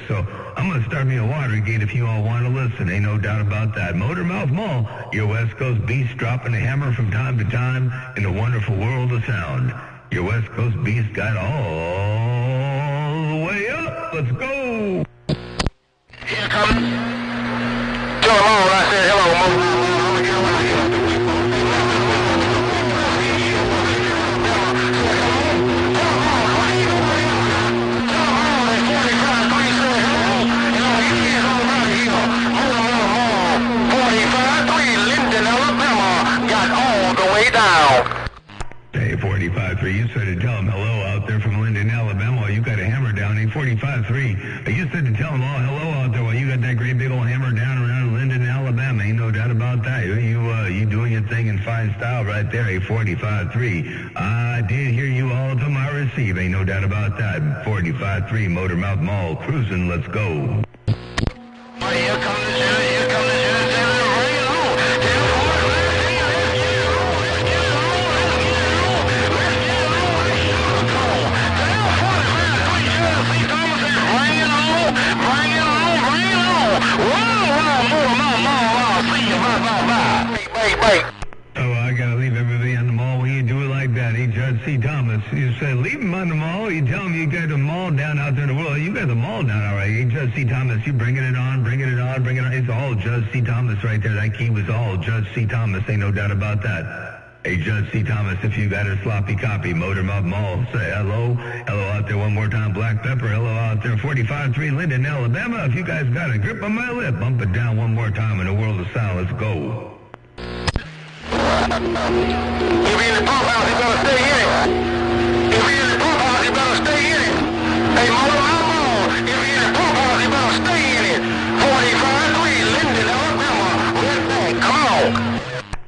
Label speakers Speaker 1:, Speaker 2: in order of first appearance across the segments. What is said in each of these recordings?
Speaker 1: So I'm going to start me a Watergate if you all want to listen. Ain't no doubt about that. Motormouth Mall, your West Coast beast dropping a hammer from time to time in the wonderful world of sound. Your West Coast beast got all the way up. Let's go.
Speaker 2: Here comes. Tell them all I said hello, Mo.
Speaker 1: Hey, 45-3, you said to tell them hello out there from Linden, Alabama. While you got a hammer down. Hey, 45-3, you said to tell them all hello out there while you got that great big old hammer down around Linden, Alabama. Ain't no doubt about that. You doing your thing in fine style right there. Hey, 45-3, I did hear you all to my receive. Ain't no doubt about that. 45-3, Motormouth Mall, cruising. Let's go.
Speaker 2: Here comes the
Speaker 1: Oh, I gotta leave everybody on the mall when you do it like that. Hey, Judge C. Thomas, you said leave them on the mall. You tell them you got the mall down out there in the world. You got the mall down, all right. Hey, Judge C. Thomas, you bringing it on, bringing it on, bringing it on. It's all Judge C. Thomas right there. That key was all Judge C. Thomas. Ain't no doubt about that. Hey, Judge C. Thomas, if you got a sloppy copy, Motormouth Mall, say hello. Hello out there one more time, Black Pepper. Hello out there, 45-3, Linden, Alabama. If you guys got a grip on my lip, bump it down one more time in the world of sound. Let's go.
Speaker 2: If you're in the pump house, you better stay in it. If you're in the pump house, you better stay in it. Hey, Motormouth Mall, if you're in the pump house, you better stay in it. 45-3, Linden, Alabama. Red Bank, come on.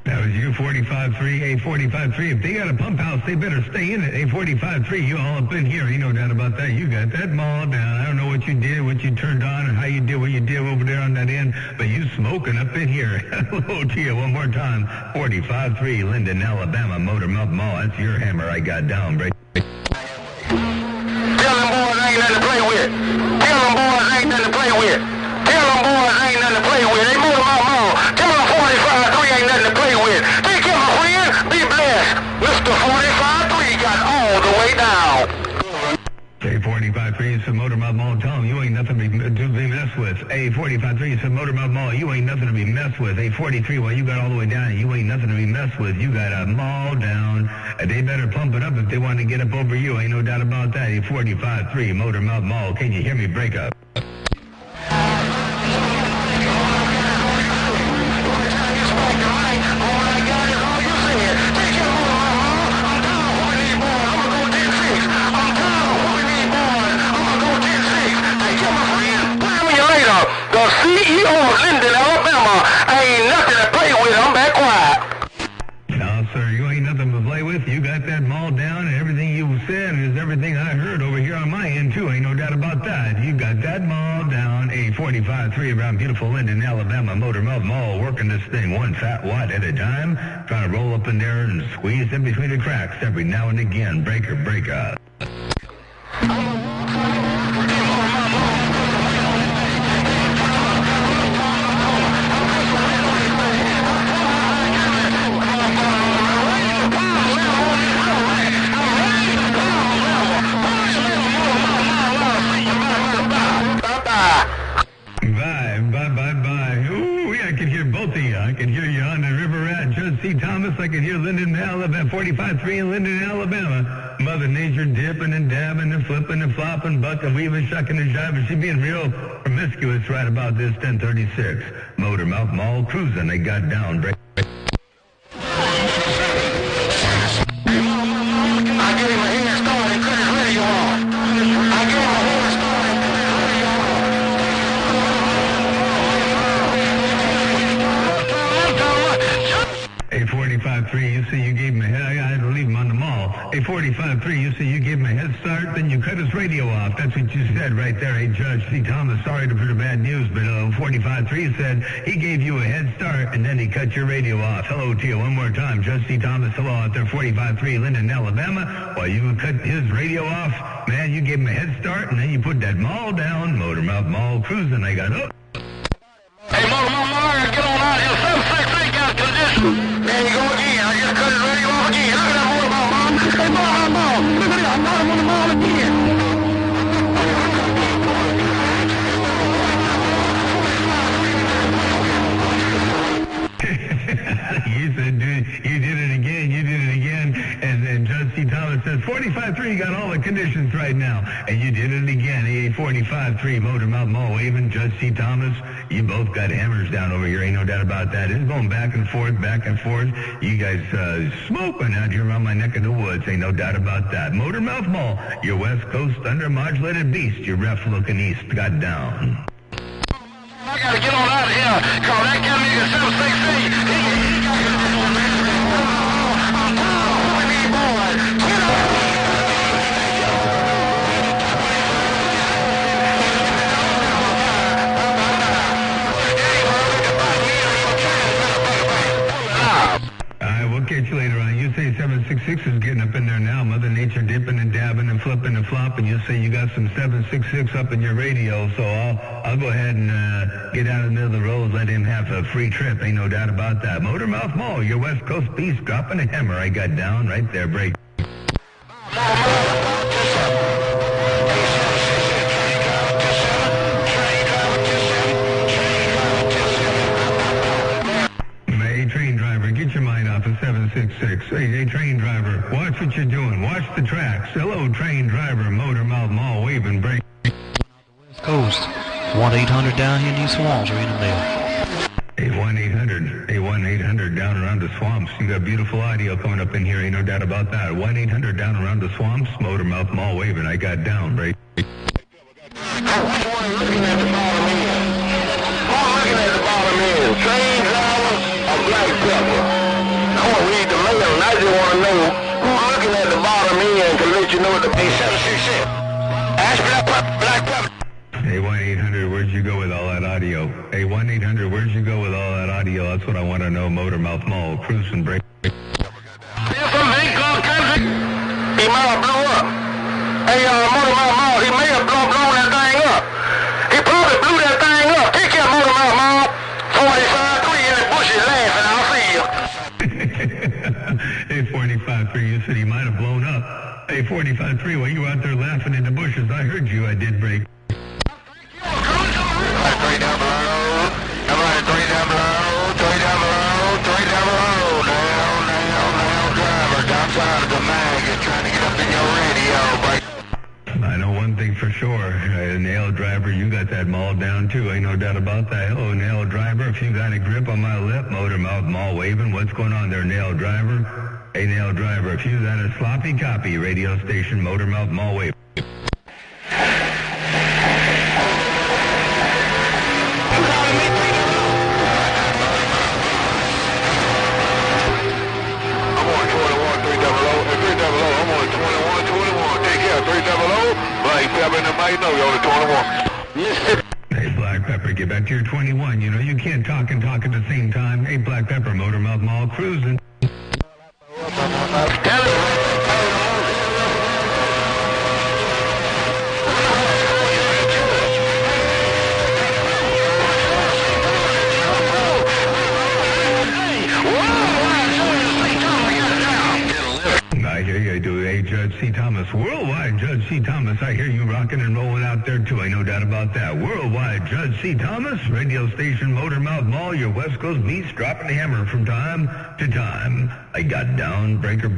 Speaker 1: That was you, 45-3, hey, 45-3. If they got a pump house, they better stay in it. Hey, 45-3, you all up in here. Ain't no doubt about that. You got that mall down. I don't know what you did, what you turned on, and how you did what you did over there on that end, but you smoking up in here. Hello to you one more time. 45-3, Linden, Alabama, Motormouth Mall. That's your hammer I got down, break.
Speaker 2: Tell them boys ain't nothing to play with. Tell them boys ain't nothing to play with. Tell them boys ain't nothing to play with. They Motormouth Mall. Tell them 45-3 ain't nothing to play with. Take care, my friend. Be blessed. Mr. 45-3 got all the way down.
Speaker 1: Hey, 45-3, some Motormouth Mall. Tell them you ain't nothing to be messed with. Hey, 45-3, some Motormouth Mall. You ain't nothing to be messed with. Hey, 43, well, you got all the way down. You ain't nothing to be messed with. You got a mall down. They better pump it up if they want to get up over you. Ain't no doubt about that. Hey, 45-3, Motormouth Mall. Can you hear me break up?
Speaker 2: The CEO of Linden, Alabama, ain't nothing to play with. I'm back quiet.
Speaker 1: No, sir, you ain't nothing to play with. You got that mall down, and everything you said is everything I heard over here on my end, too. Ain't no doubt about that. You got that mall down. A 45-3 around beautiful Linden, Alabama, Motormouth Mall, working this thing one fat watt at a time, trying to roll up in there and squeeze in between the cracks every now and again. Breaker, breaker. Bye. Ooh, I can hear both of you. I can hear you on the river rat, Judge C. Thomas. I can hear Linden, Alabama, 45-3 in Linden, Alabama. Mother Nature dipping and dabbing and flipping and flopping, bucking, weaving, shucking and jiving. She being real promiscuous right about this 1036. Motormouth Mall cruising. They got down. Break. Hey, 45-3, you see you gave him a head. I had to leave him on the mall. Hey, 45-3, you say you gave him a head start, then you cut his radio off. That's what you said right there. Hey, Judge C. Thomas, sorry for the bad news, but 45-3 said he gave you a head start, and then he cut your radio off. Hello to you one more time. Judge C. Thomas, hello out there, 45-3, Linden, Alabama. While you cut his radio off, man, you gave him a head start, and then you put that mall down, Motormouth Mall cruising. I got up.
Speaker 2: Hey, Motormouth Mall, get on out here. 768 got condition. There you go again. I just cut his radio off again. Look at that Motormouth Mall. Hey, Motormouth Mall. Look at that. I'm not on the mall again.
Speaker 1: You said, dude, you did it again, and Judge C. Thomas says, 45-3, you got all the conditions right now, and you did it again. Hey, 45-3, Motormouth Mall waving, Judge C. Thomas, you both got hammers down over here, ain't no doubt about that. It's going back and forth, you guys smoking out here around my neck of the woods, ain't no doubt about that. Motormouth Mall, your West Coast under-modulated beast, your ref looking east, got down.
Speaker 2: I gotta get on out of here, cause that cat nigga 768, he got to get on, man.
Speaker 1: We'll catch you later on. You say 766 is getting up in there now. Mother Nature dipping and dabbing and flipping and flopping. You say you got some 766 up in your radio, so I'll go ahead and get out of the middle of the road, let him have a free trip. Ain't no doubt about that. Motormouth Mall, your West Coast beast, dropping a hammer. I got down right there. Break. Train driver, get your mind off of 766. Hey, train driver, watch what you're doing. Watch the tracks. Hello, train driver, Motormouth Mall, waving break.
Speaker 3: West Coast. 1-800 down here in these swamps. Read them there.
Speaker 1: Hey, 1-800. Hey, 1-800 down around the swamps. You got beautiful audio coming up in here. Ain't no doubt about that. 1-800 down around the swamps. Motormouth Mall waving. I got down, break.
Speaker 2: Looking at the bottom end. Looking at the bottom end. Train driver of Black Pepper. I want to read the mail, and I just want to know who's looking at the bottom end to let you know what the pay 766. Ask Black Pepper.
Speaker 1: Hey, 1-800, where'd you go with all that audio? Hey, 1-800, where'd you go with all that audio? That's what I want to know. Motormouth Mall, cruising break.
Speaker 2: There's some big country. He might have blew up. Hey, Motormouth Mall, he may have blown that thing up. He probably blew that thing up. Take care, Motormouth Mall. 45-3 in the bushes laughing. I'll see you.
Speaker 1: Hey, 45-3, you said he might have blown up. Hey, 45-3, while you were out there laughing in the bushes, I heard you. I did break.
Speaker 2: Three down below. I'm running three down below. Three down below. Three down below. Down, driver. Downside of the mag is trying to get up in your radio, break.
Speaker 1: I know one thing for sure. Nail driver, you got that mall down too. Ain't no doubt about that. Hello, nail driver. If you got a grip on my lip, Motormouth Mall waving. What's going on there, nail driver? Hey, nail driver, if you got a sloppy copy, radio station, Motormouth Mall waving.
Speaker 2: Black Pepper and everybody know you're the 21.
Speaker 1: Hey, Black Pepper, get back to your 21. You know, you can't talk and talk at the same time. Hey, Black Pepper, Motormouth Mall cruising. I hear you do. Hey, Judge C. Thomas, worldwide Judge C. Thomas, I hear you rocking and rolling out there too. I no doubt about that. Worldwide Judge C. Thomas, radio station Motormouth Mall, your West Coast beast, dropping the hammer from time to time. I got down, breaker.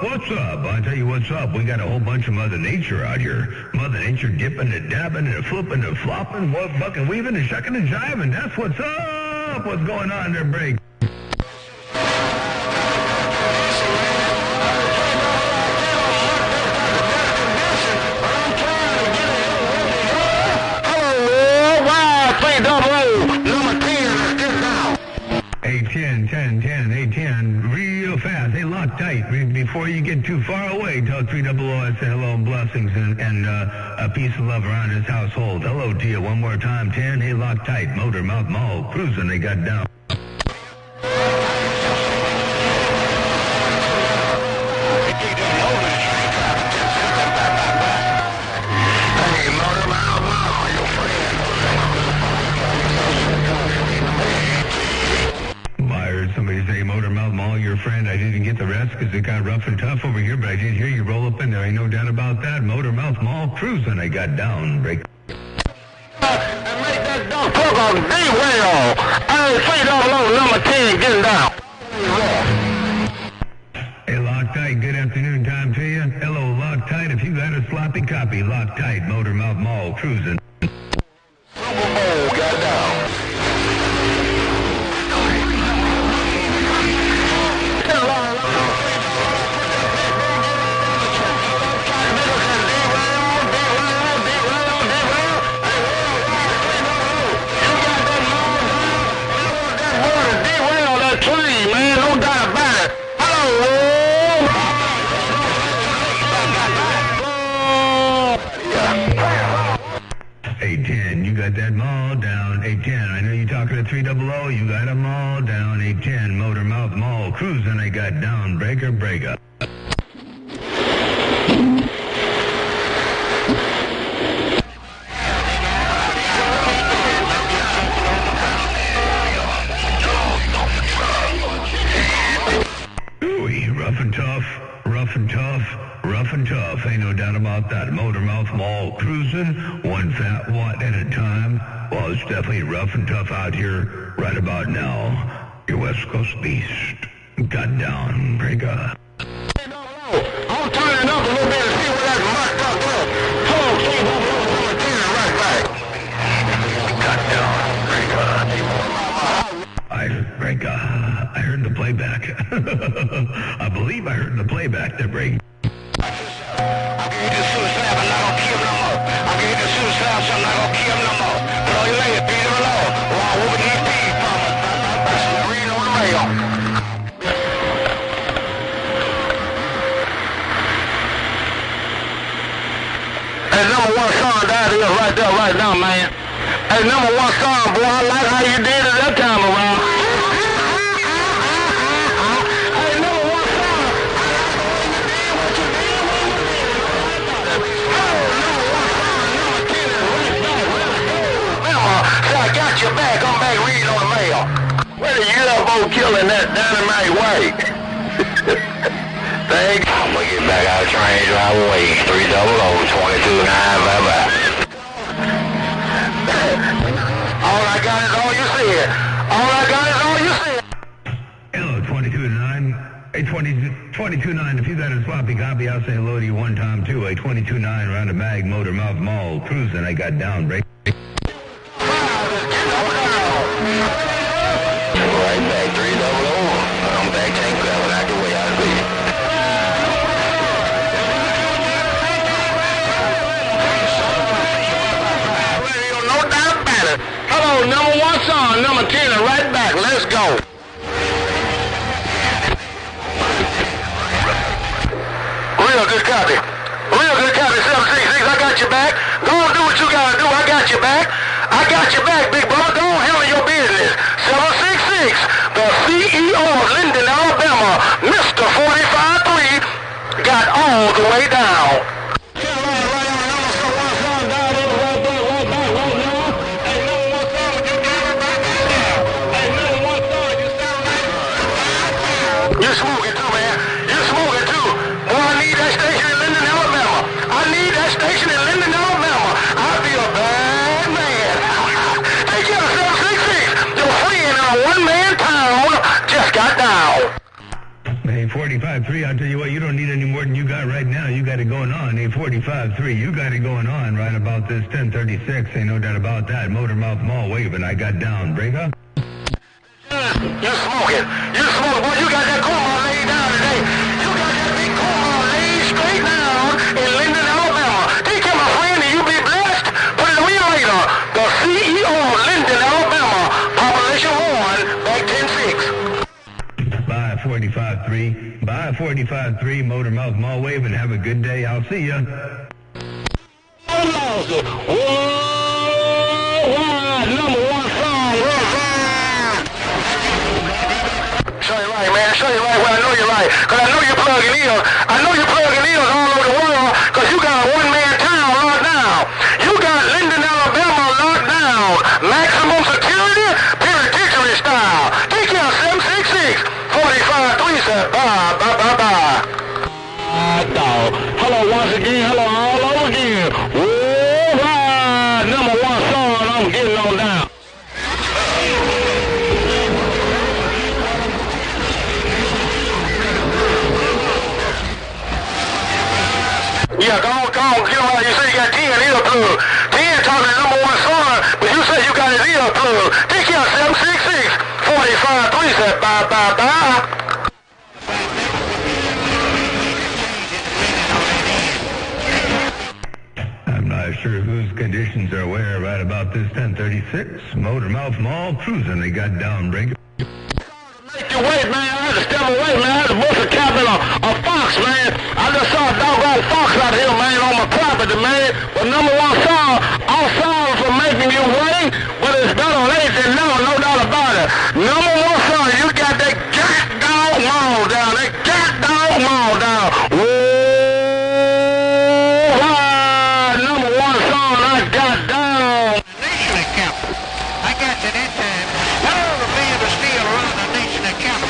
Speaker 1: What's up? I'll tell you what's up. We got a whole bunch of Mother Nature out here. Mother Nature dipping and dabbing and flipping and flopping, bucking, weaving and shucking and jiving. That's what's up. What's going on there, break? Loctite. Before you get too far away, tell 300 I say hello and blessings and a peace and love around his household. Hello to you one more time, 10. Hey, Loctite, Motor Mouth Mall, cruising, they got down. Somebody say, Motor Mouth Mall, your friend. I didn't get the rest because it got rough and tough over here, but I did hear you roll up in there. Ain't no doubt about that. Motor Mouth Mall cruising. I got down. Break.
Speaker 2: And make that dog talk on D-Well. I ain't say down low, number 10, getting down.
Speaker 1: Hey, Loctite, good afternoon time to you. Hello, Loctite. If you got a sloppy copy, Loctite, Motor Mouth Mall cruising.
Speaker 2: Super Bowl, got down.
Speaker 1: Hey, 10, you got that mall down. Hey, 10, I know you're talking to 300. You got a mall down. Hey, 10, Motor Mouth Mall cruising. They got down. Breaker, breaker. Rough and tough, rough and tough, rough and tough. Ain't no doubt about that. Motor Mouth Mall cruising, one fat watt at a time. Well, it's definitely rough and tough out here right about now. Your West Coast beast got down. Break up.
Speaker 2: I'm turning up a little bit to see where that mucked up was. Hello, King Bubba, right back.
Speaker 1: Got down. Break up. I heard the playback. I believe I heard the playback there, Break.
Speaker 2: I'll give you this suicide, I'm not gonna kill no more. I'll give you this suicide, so I'm not gonna kill no more. But all you ladies, beat them along. While I'm whooping these peas from us. Reading on the rail. Hey, number one song down here right there, right now, man. Hey, number one song, boy, I like how you did it that time around. Your back, I'm back reading on the mail. Where the UFO killing that dynamite way? Thanks. I'm gonna get back out of train, drive away. 300, 22.9, bye-bye. All I got is all you said. All I got is all you said.
Speaker 1: Hello, 22.9. Hey, 22.9. If you got a sloppy copy, I'll say hello to you one time, too. Hey, 22.9, round the mag, Motor Mouth Mall, cruising. I got down, break.
Speaker 2: Right back, 300. I'm back, tank grabbing out the way out of here. No doubt about it. Hello, number one song, number 10, right back. Let's go. Real good copy. Real good copy, 766. I got your back. Go on, do what you gotta do. I got your back. I got your back, big brother. Go on, handle your business. 766, the CEO of Linden, Alabama, Mr. 45-3, got all the way down. You're smoking too, man. You're smoking too. Boy, I need that station in Linden, Alabama. I need that station in Linden, Alabama. I'll be a bad man. Hey, get a 766. Your friend in a one-man town just got down.
Speaker 1: Hey, 45-3, I'll tell you what, you don't need any more than you got right now. You got it going on. Hey, 45-3, you got it going on right about this 1036. Ain't no doubt about that. Motor Mouth Mall waving. I got down. Break up.
Speaker 2: You're smoking. You're smoking. Boy, you got that corn laid down today. You got that big corn laid straight down in Linden, Alabama. Take care, my friend, and you be blessed. Put it away later. The CEO of Linden, Alabama, population 1, back 10-6.
Speaker 1: Bye, 45-3. Bye, I-45-3, Motor Mouth Mall. Wave and have a good day. I'll see ya.
Speaker 2: Number one song. Show you right, man. Show you right where I know you're right. Because I know you're plugging ears. I know you're plugging ears all over the world because you got a one-man town locked down. You got Linden, Alabama locked down. Maximum security, penitentiary style. Take care, 766-45-3 said bye, bye, bye, bye. Hello once again. Hello all over again. Worldwide. Number one song. I'm getting on down. Yeah, go on, get on. You say you got 10 earplug. 10 talking to number one song, but you say you got his earplug. Take care, 766-45-3 said bye, bye, bye.
Speaker 1: I'm not sure whose conditions are where right about this 1036. Motor Mouth Mall cruising. They got downbreaker.
Speaker 2: Make your way, man. I had to step away, man. I had to bust a captain a fox, man. I just saw a doggone fox out here, man, on my property, man. But number one song, I'm sorry for making you wait, but it's better late than never, no doubt about it. Number one song, you got that goddamn mall down, that goddamn mall down. Whoa, number one song, I got down.
Speaker 4: Nation account. I got to that time. Hello, the band is still running the nation account.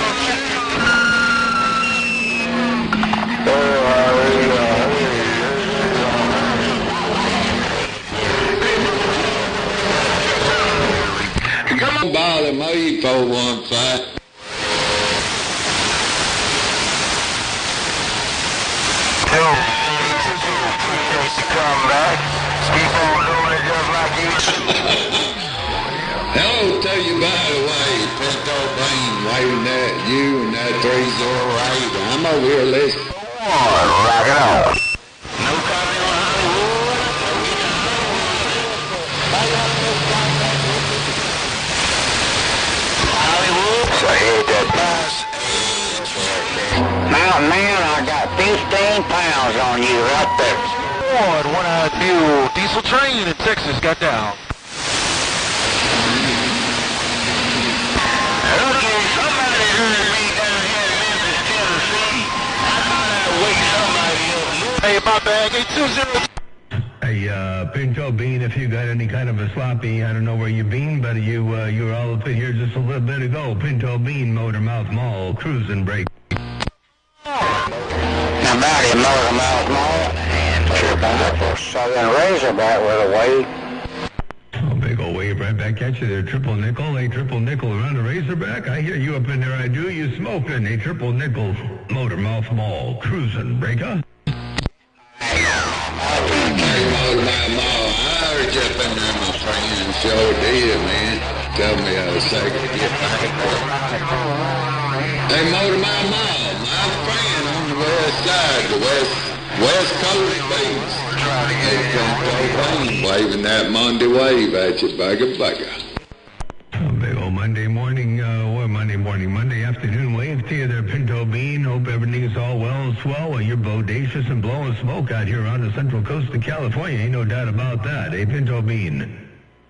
Speaker 5: Come on, bother me, 415.
Speaker 2: Come back. Keep on doing it just like you.
Speaker 5: Hello to you, by the way, Pinto Bean, waving at you and that 308. I'm over here listening.
Speaker 2: Come on, rock it on. No copy on Hollywood. Hollywood. So hit that bus. Mountain Man, I got 15 pounds on you right there.
Speaker 4: One-eyed mule diesel train in Texas got down.
Speaker 2: Okay, somebody heard me down here in Memphis, Tennessee. I thought I'd wake somebody up.
Speaker 4: Hey, my bag, 820.
Speaker 1: Hey, Pinto Bean, if you got any kind of a sloppy, I don't know where you've been, but you were all up in here just a little bit ago. Pinto Bean, Motor Mouth Mall, cruising break.
Speaker 2: Now, Bowdy, Motor Mouth Mall, and tripping up a Southern Razorback with a wave.
Speaker 1: Oh, big old wave right back at you there. Triple nickel, a triple nickel around the Razorback. I hear you up in there, I do. You smoking a triple nickel, Motor Mouth Mall, cruising breaker.
Speaker 5: Hey, Motor Mouth Mall, I heard you up in there, my friend. Sure did, man. Tell me how to say it. Get back. Hey, Motor Mouth Mall, my friend on the west side, the west coast beach. Hey, Pinto Bean, waving that Monday wave at you, bugger.
Speaker 1: Oh, big old Monday afternoon wave to you there, Pinto Bean. Hope everything's all well and swell while you're bodacious and blowing smoke out here on the central coast of California. Ain't no doubt about that, eh, Pinto Bean?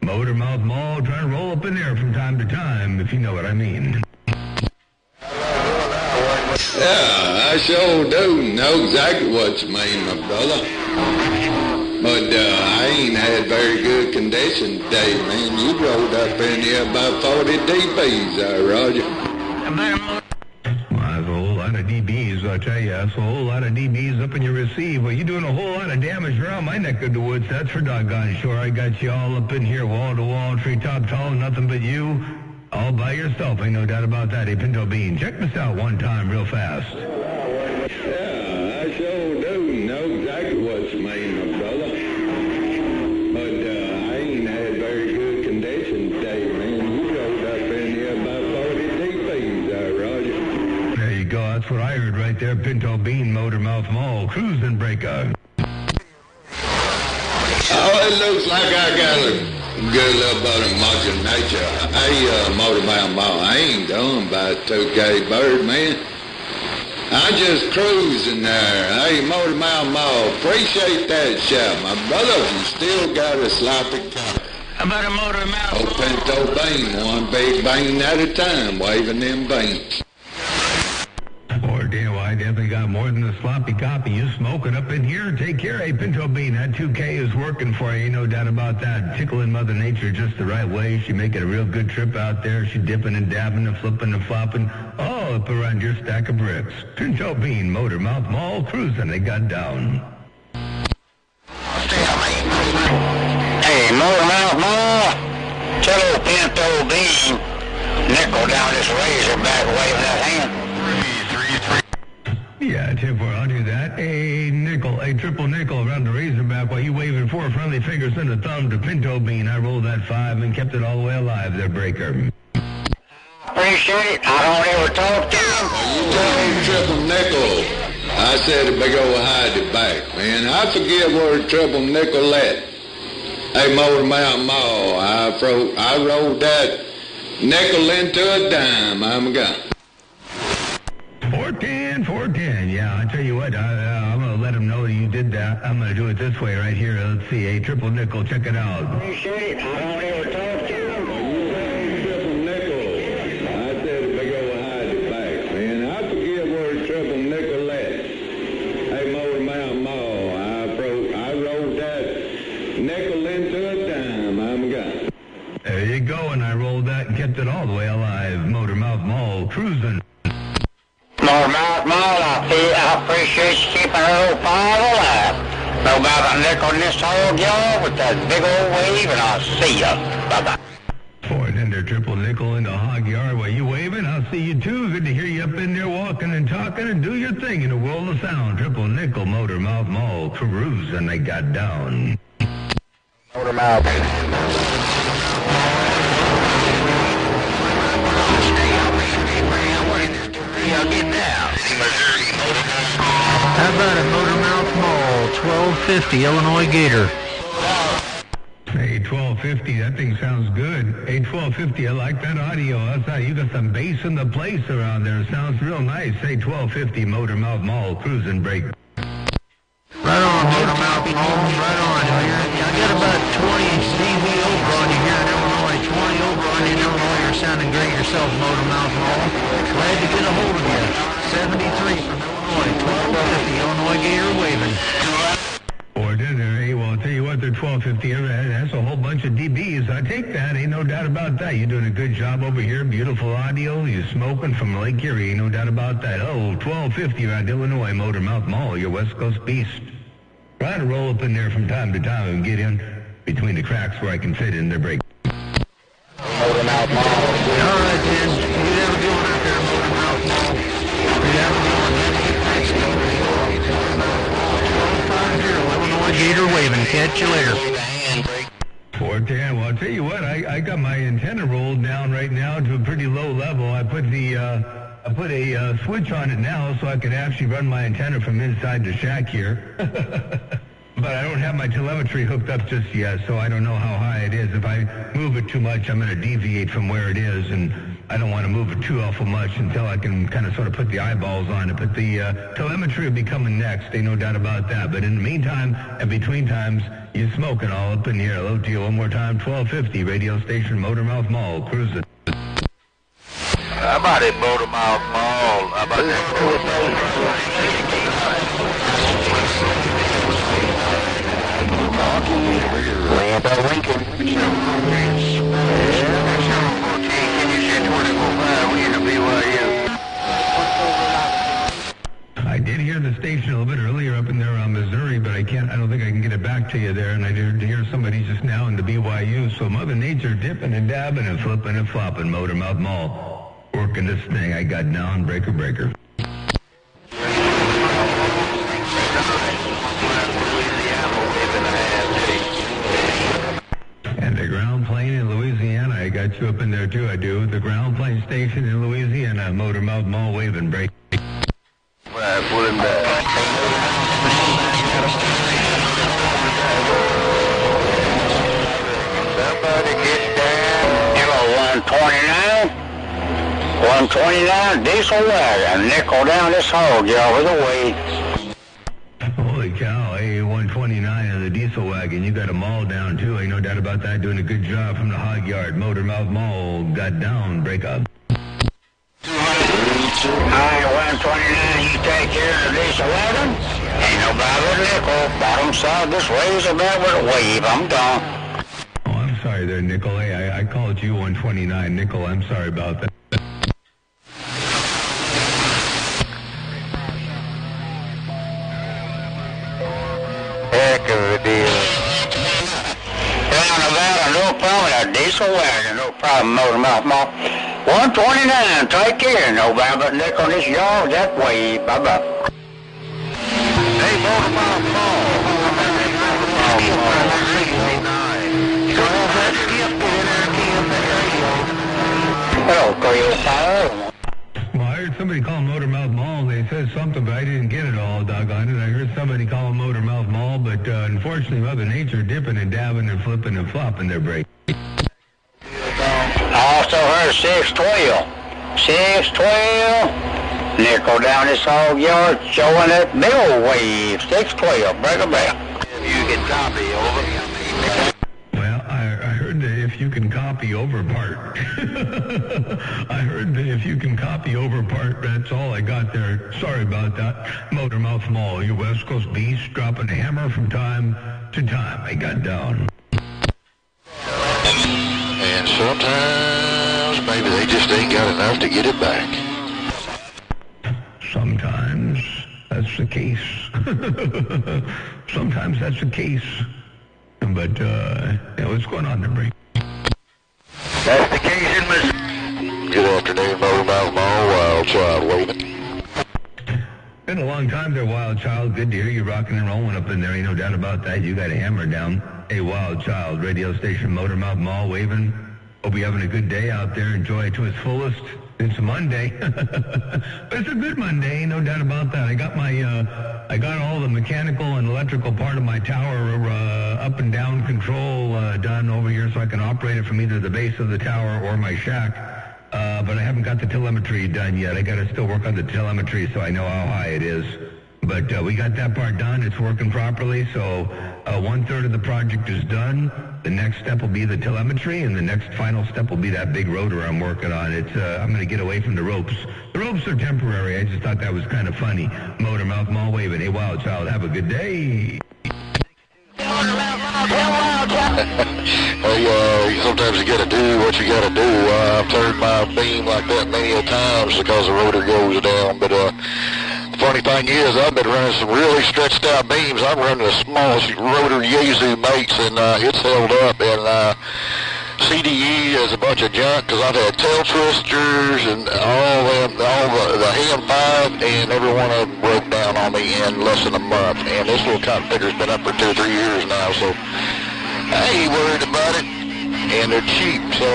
Speaker 1: Motor Mouth Mall trying to roll up in there from time to time, if you know what I mean.
Speaker 5: Yeah, I sure do know exactly what you mean, my brother. But I ain't had very good condition today, man. You rode up in here about 40 dBs, Roger.
Speaker 1: Well, that's a whole lot of dBs, I'll tell you. That's a whole lot of dBs up in your receive. Well, you're doing a whole lot of damage around my neck of the woods. That's for doggone sure. I got you all up in here, wall to wall, treetop tall, nothing but you. All by yourself, ain't no doubt about that, eh, Pinto Bean? Check this out one time real fast.
Speaker 5: Yeah, I sure do know exactly what you mean, my brother. But I ain't had very good condition today, man. You rode up in here about 40 dBs, Roger.
Speaker 1: There you go. That's what I heard right there, Pinto Bean, Motor Mouth Mall, cruising breaker.
Speaker 5: Oh, it looks like I got a good little bit of Mother Nature. Hey, Motor Mouth Mall, I ain't done by 2K bird, man. I I just cruising there. Hey, Motor Mouth Mall, appreciate that shot. My brother, you still got a sloppy car.
Speaker 4: How about a Motor Mouth?
Speaker 5: Oh, pinto bean, one big bean at a time, waving them beans.
Speaker 1: Or damn, well, I definitely got more than a sloppy copy. You smoking up in here? Take care, hey, Pinto Bean. That 2K is working for you, ain't no doubt about that. Tickling Mother Nature just the right way. She making a real good trip out there. She dipping and dabbing and flipping and flopping all up around your stack of bricks. Pinto Bean, Motor Mouth Mall, cruising. They got down.
Speaker 4: Hey, Motor Mouth Mall, tell old Pinto Bean, nickel down this Razorback waving that hand.
Speaker 1: Yeah, Tip, I'll do that. A nickel, a triple nickel around the Razorback while you waving 4 friendly fingers and a thumb to Pinto Bean. I rolled that 5 and kept it all the way alive there, Breaker.
Speaker 4: Appreciate it. I don't ever talk to him.
Speaker 5: You tell me triple nickel. I said a big old hide it back, man. I forget where the triple nickel at. Hey, Motor Mouth Mall, I rolled that nickel into a dime. I'm gone.
Speaker 1: 410. Yeah, I tell you what, I'm going to let them know that you did that. I'm going to do it this way right here. Let's see, a triple nickel. Check it out.
Speaker 4: Appreciate it. I don't ever talk to him.
Speaker 5: Triple nickel. I said a big old hide it back, man. I forget where the triple nickel at. Hey, Motor Mouth Mall, I rolled that nickel into a dime. I'm gone.
Speaker 1: There you go, and I rolled that and kept it all the way alive. Motor Mouth Mall, cruising.
Speaker 4: Motor Mouth Mall, I appreciate you keeping her old fire alive. Know about a nickel in this whole yard with that big old wave, and I'll see ya. Bye-bye.
Speaker 1: Ford in there, triple nickel in the hog yard while you waving. I'll see you too. Good to hear you up in there walking and talking and do your thing in the world of sound. Triple nickel, Motor Mouth Mall, cruising. They got down.
Speaker 4: Motor Mouth.
Speaker 3: How about a Motor Mouth Mall, 1250 Illinois Gator?
Speaker 1: Hey, 1250, that thing sounds good. Hey, 1250, I like that audio. That's how you got some bass in the place around there. It sounds real nice. Hey, 1250 Motor Mouth Mall, cruising break.
Speaker 3: Right on, Motor Mouth Mall, right on. I got about 20 dB over on you here in Illinois, 20 over on you in Illinois. You're sounding great yourself, Motor Mouth Mall. Glad to get a hold of you. 73 from Illinois, 1250 Illinois Gator waving.
Speaker 1: Or dinner, hey, well, I'll tell you what, they're 1250. That's a whole bunch of dBs. I take that, ain't no doubt about that. You're doing a good job over here. Beautiful audio. You're smoking from Lake Erie, ain't no doubt about that. Oh, 1250 around Illinois, Motor Mouth Mall, your West Coast beast. Try to roll up in there from time to time and get in between the cracks where I can fit in their break.
Speaker 4: Motor Mouth Mall.
Speaker 3: All right, then. You never going out there, Motor Mouth Mall. You never going. Illinois Gator waving. Catch you later.
Speaker 1: 410. Well, I'll tell you what, I got my antenna rolled down right now to a pretty low level. I put a switch on it now so I could actually run my antenna from inside the shack here. But I don't have my telemetry hooked up just yet, so I don't know how high it is. If I move it too much, I'm going to deviate from where it is, and I don't want to move it too awful much until I can kind of sort of put the eyeballs on it. But the telemetry will be coming next, ain't no doubt about that. But in the meantime, and between times, you're smoking all up in here. Hello to you one more time, 1250, radio station, Motor Mouth Mall, cruising.
Speaker 4: How about it, Motor Mouth Mall? How about that? Lincoln.
Speaker 1: I did hear the station a little bit earlier up in there on Missouri, but I don't think I can get it back to you there. And I did hear somebody just now in the BYU. So Mother Nature dipping and dabbing and flipping and flopping, Motor Mouth Mall. Working this thing. I got down, breaker. And the ground plane in Louisiana, I got you up in there too, I do. The ground plane station in Louisiana, Motor Mouth Mall waving break.
Speaker 4: Right, pull him back. Somebody get down. 129, 129 diesel wagon, nickel down this hog yard with a weight.
Speaker 1: Holy cow, A129 of the diesel wagon. You got them all down, too. Ain't no doubt about that. Doing a good job from the hog yard. Motor Mouth Mall got down. Break up.
Speaker 4: Alright, 129, you take care of the diesel wagon. Ain't nobody with a nickel. Bottom side, this Razorback with a wave. I'm gone.
Speaker 1: Oh, I'm sorry there, Nickel. Hey, I called you 129, Nickel. I'm sorry about that.
Speaker 4: Heck of a deal. Down Nevada, no problem. That diesel wagon, no problem. Motor Mouth Mall. 129, take care. Nobody but nickel this yard that way. Bye-bye.
Speaker 3: Hey, Motor Mouth Mall.
Speaker 4: Hello, 305.
Speaker 1: Well, I heard somebody call Motor Mouth Mall. They said something, but I didn't get it all, doggone it. I heard somebody call Motor Mouth Mall, but unfortunately, Mother Nature dipping and dabbing and flipping and flopping their brake.
Speaker 4: I also heard 612. 612. Nickel down this hog yard showing that big old wave. 612. Break a bell.
Speaker 3: You can copy, over.
Speaker 1: Well, I heard that if you can copy over part. I heard that if you can copy over part, that's all I got there. Sorry about that. Motor Mouth Mall, your West Coast beast, dropping a hammer from time to time. I got down.
Speaker 3: And sometimes maybe they just ain't got enough to get it back.
Speaker 1: Sometimes that's the case. Sometimes that's the case. But, yeah, what's going on there, Bree?
Speaker 3: That's the case in Missouri. Good afternoon, Motor Mouth Mall, Wild Child waving.
Speaker 1: Been a long time there, Wild Child. Good to hear you rocking and rolling up in there. Ain't no doubt about that. You got a hammer down. Hey, Wild Child, radio station Motor Mouth Mall waving. Hope you're having a good day out there. Enjoy it to its fullest. It's a Monday. But it's a good Monday, no doubt about that. I got all the mechanical and electrical part of my tower up and down control done over here so I can operate it from either the base of the tower or my shack. But I haven't got the telemetry done yet. I got to still work on the telemetry so I know how high it is. But we got that part done. It's working properly. So 1/3 of the project is done. The next step will be the telemetry, and the next final step will be that big rotor I'm working on. I'm going to get away from the ropes. The ropes are temporary. I just thought that was kind of funny. Motor Mouth Mall waving. Hey, Wild Child, have a good day.
Speaker 3: Hey, sometimes you gotta do what you gotta do. I've turned my beam like that many a times because the rotor goes down. But the funny thing is, I've been running some really stretched out beams. I'm running the smallest rotor Yaesu mates, and it's held up. And CDE is a bunch of junk because I've had tail twisters and all the ham 5, and every one of them broke down on me in less than a month. And this little cotton picker's been up for 2 or 3 years now, so I ain't worried about it. And they're cheap, so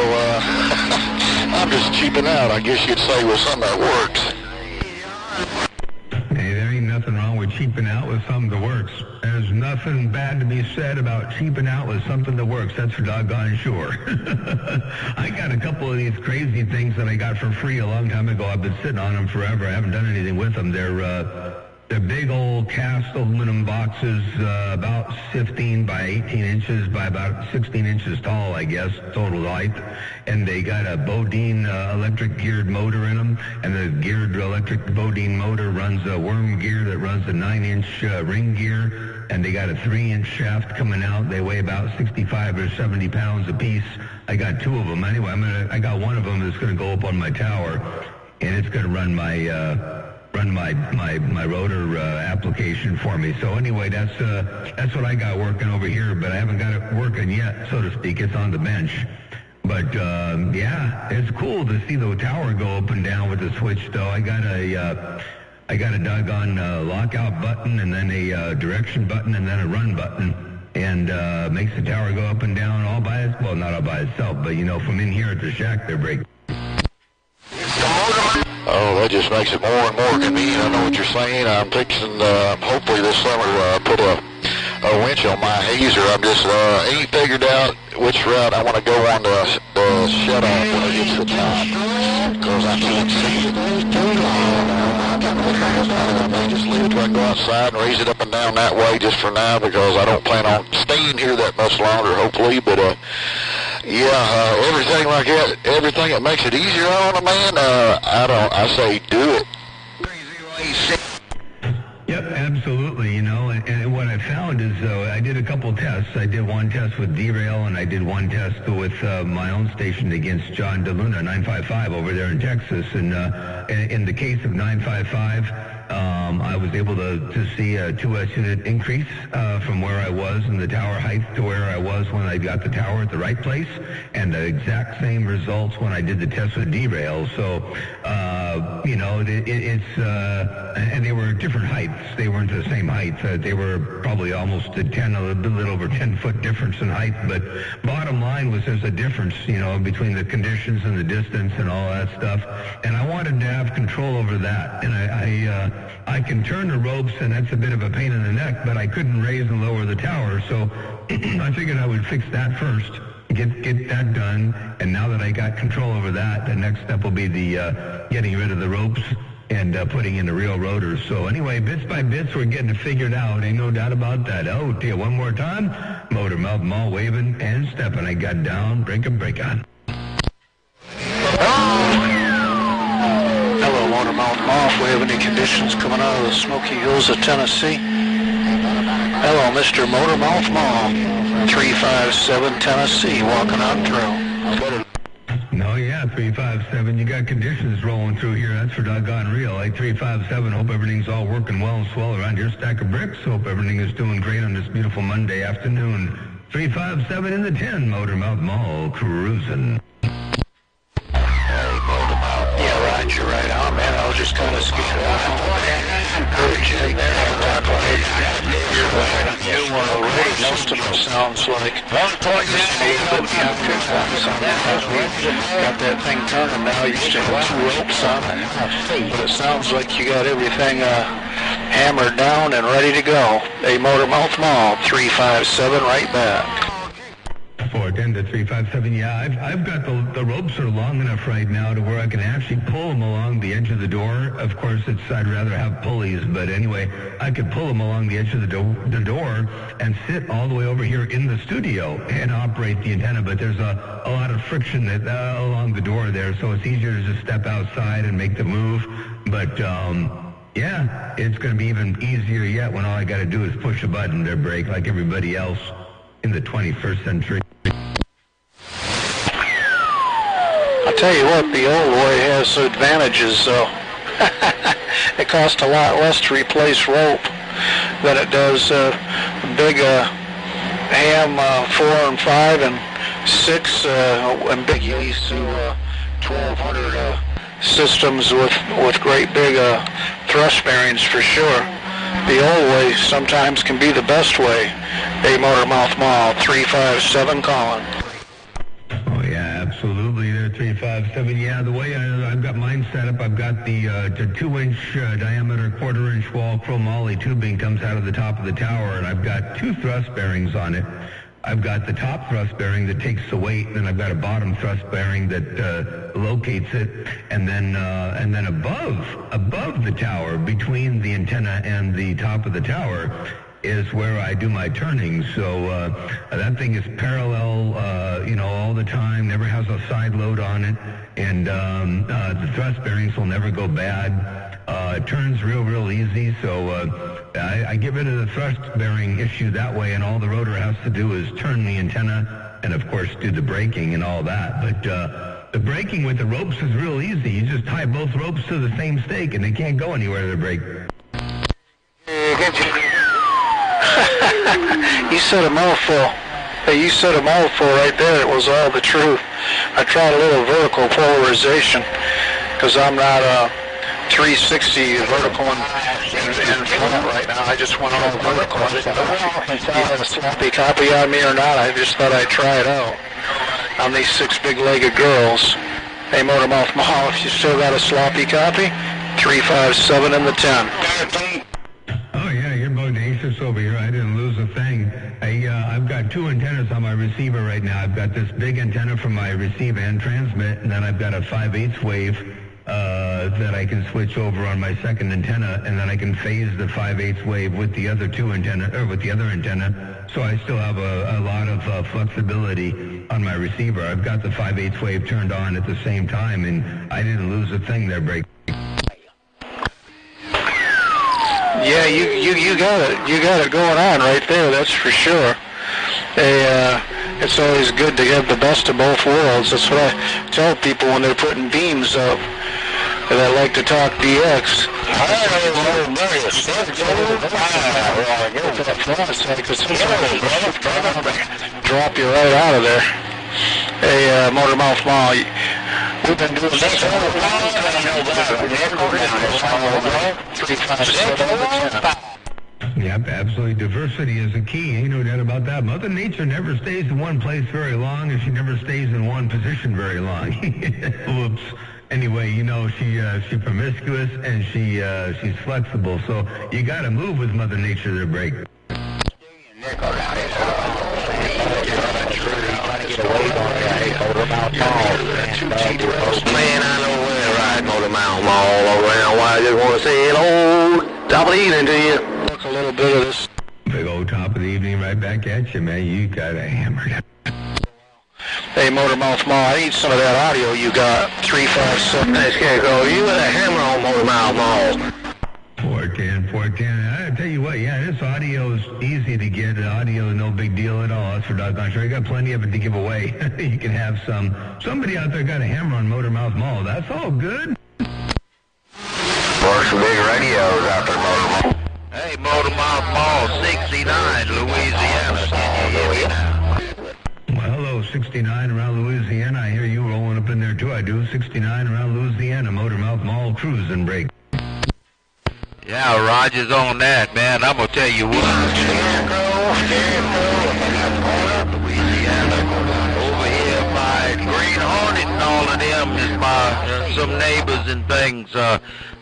Speaker 3: I'm just cheaping out, I guess you'd say, with something that works.
Speaker 1: Hey, there ain't nothing wrong with cheaping out with something that works. There's nothing bad to be said about cheaping out with something that works. That's for doggone sure. I got a couple of these crazy things that I got for free a long time ago. I've been sitting on them forever. I haven't done anything with them. They're big old cast aluminum boxes, about 15 by 18 inches by about 16 inches tall, I guess, total height. And they got a Bodine electric geared motor in them. And the geared electric Bodine motor runs a worm gear that runs a 9-inch ring gear. And they got a 3-inch shaft coming out. They weigh about 65 or 70 pounds a piece. I got 2 of them. Anyway, I got one of them that's going to go up on my tower. And it's going to run my rotor application for me. So anyway, that's what I got working over here, but I haven't got it working yet, so to speak. It's on the bench. But yeah, it's cool to see the tower go up and down with the switch, though. I got a doggone lockout button, and then a direction button, and then a run button, and makes the tower go up and down all by itself. Well, not all by itself, but from in here at the shack, they're breaking.
Speaker 3: Oh, that just makes it more and more convenient. I know what you're saying. I'm fixing, hopefully this summer, put a
Speaker 6: winch on my hazer. I'm just ain't figured out which route I want to go on the shut off when it gets to the top, because I can't see it. I may just leave it till I go outside and raise it up and down that way just for now, because I don't plan on staying here that much longer, hopefully. But yeah, everything like that, everything that makes it easier on a man, I say do it.
Speaker 1: Yep, absolutely. You know, and what I found is I did a couple tests. I did one test with derail, and I did one test with my own station against John DeLuna, 955 over there in Texas. And in the case of 955, I was able to see a 2S unit increase from where I was in the tower height to where I was when I got the tower at the right place, and the exact same results when I did the test with derail. So, you know, and they were different heights. They weren't the same height. They were probably almost a little over 10-foot difference in height. But bottom line was there's a difference, you know, between the conditions and the distance and all that stuff. And I wanted to have control over that. And I can turn the ropes, and that's a bit of a pain in the neck, but I couldn't raise and lower the tower. So I figured I would fix that first, get that done. And now that I got control over that, the next step will be the getting rid of the ropes and putting in the real rotors. So anyway, bits by bits, we're getting it figured out. Ain't no doubt about that. Oh, dear, one more time. Motor mouth, mall waving and stepping. I got down, break on.
Speaker 3: Hello, Motormouth Mall. If we have any conditions coming out of the Smoky Hills of Tennessee. Hello, Mr. Motormouth Mall. 357 Tennessee, walking out through.
Speaker 1: No, yeah, 357. You got conditions rolling through here. That's for doggone real. 357. Hope everything's all working well and swell around your stack of bricks. Hope everything is doing great on this beautiful Monday afternoon. 357 in the 10, Motormouth Mall, cruising.
Speaker 3: You're right on, man. I was just kind of scared off. Heard you in there. Most of it sounds like got that thing turning now. You still have 2 ropes on it, but it sounds like you got everything hammered down and ready to go. A Motormouth Mall, 357, right back.
Speaker 1: 410 to 357. Yeah, I've got the ropes are long enough right now to where I can actually pull them along the edge of the door. Of course, I'd rather have pulleys, but anyway, I could pull them along the edge of the door and sit all the way over here in the studio and operate the antenna. But there's a lot of friction along the door there, so it's easier to just step outside and make the move. But yeah, it's going to be even easier yet when all I got to do is push a button to brake like everybody else in the 21st century.
Speaker 3: I'll tell you what, the old way has advantages, though. It costs a lot less to replace rope than it does big ham 4 and 5 and 6 and big 1200 systems with great big thrust bearings for sure. The old way sometimes can be the best way. A Motormouth Mall, 357 calling.
Speaker 1: Oh yeah, absolutely. There, 357. Yeah, the way I've got mine set up, I've got the 2-inch diameter, 1/4-inch wall chromoly tubing comes out of the top of the tower, and I've got 2 thrust bearings on it. I've got the top thrust bearing that takes the weight, and then I've got a bottom thrust bearing that locates it, and then above the tower, between the antenna and the top of the tower, is where I do my turning. So that thing is parallel, all the time. Never has a side load on it, and the thrust bearings will never go bad. It turns real easy. So I get rid of the thrust bearing issue that way, and all the rotor has to do is turn the antenna, and of course do the braking and all that. But the braking with the ropes is real easy. You just tie both ropes to the same stake, and they can't go anywhere to brake.
Speaker 3: You said a mouthful. Hey, you said a mouthful right there. It was all the truth. I tried a little vertical polarization because I'm not 360 vertical in front right now. I just went all vertical. I didn't know if you have a sloppy copy on me or not. I just thought I'd try it out on these 6 big-legged girls. Hey, Motormouth Mall, if you still got a sloppy copy, 357 in the 10.
Speaker 1: Oh, yeah, you're bodacious over here. I didn't lose a thing. I've got two antennas on my receiver right now. I've got this big antenna for my receive and transmit, and then I've got a 5/8 wave that I can switch over on my second antenna, and then I can phase the 5/8 wave with the other with the other antenna. So I still have a lot of flexibility on my receiver. I've got the 5/8 wave turned on at the same time, and I didn't lose a thing there, Break.
Speaker 3: Yeah, you got it going on right there. That's for sure. It's always good to have the best of both worlds. That's what I tell people when they're putting beams up. And I like to talk DX. Drop you right out of there. Hey, Motormouth Mall. We've been doing this
Speaker 1: Yep, absolutely. Diversity is a key. Ain't no doubt about that. Mother Nature never stays in one place very long, and she never stays in one position very long. Whoops. Anyway, you know, she's promiscuous and she's flexible. So you got to move with Mother Nature there, Break.
Speaker 2: Man, I know where right, Motormouth Mall all around. Why, I just want to say hello, top of the evening to you.
Speaker 3: Look a little bit of this.
Speaker 1: Big old top of the evening right back at you, man. You got a hammered.
Speaker 3: Hey, Motormouth Mall, I need some of that audio you got. 357.
Speaker 2: Hey, Scarecrow, you with a hammer on Motormouth Mall.
Speaker 1: 410. I tell you what, yeah, this audio is easy to get. Audio is no big deal at all. That's for doggone sure. I got plenty of it to give away. You can have some. Somebody out there got a hammer on Motormouth Mall. That's all good.
Speaker 2: Works some big radios out there, Motormouth.
Speaker 4: Hey, Motormouth Mall, 69, Louisiana. Can you hear me now?
Speaker 1: Well, hello, 69 around Louisiana. I hear you rolling up in there, too. I do. 69 around Louisiana. Motormouth Mall cruising break.
Speaker 4: Yeah, Roger's on that, man. I'm going to tell you what. Louisiana, over here by Green Hornet and all of them is my some neighbors and things,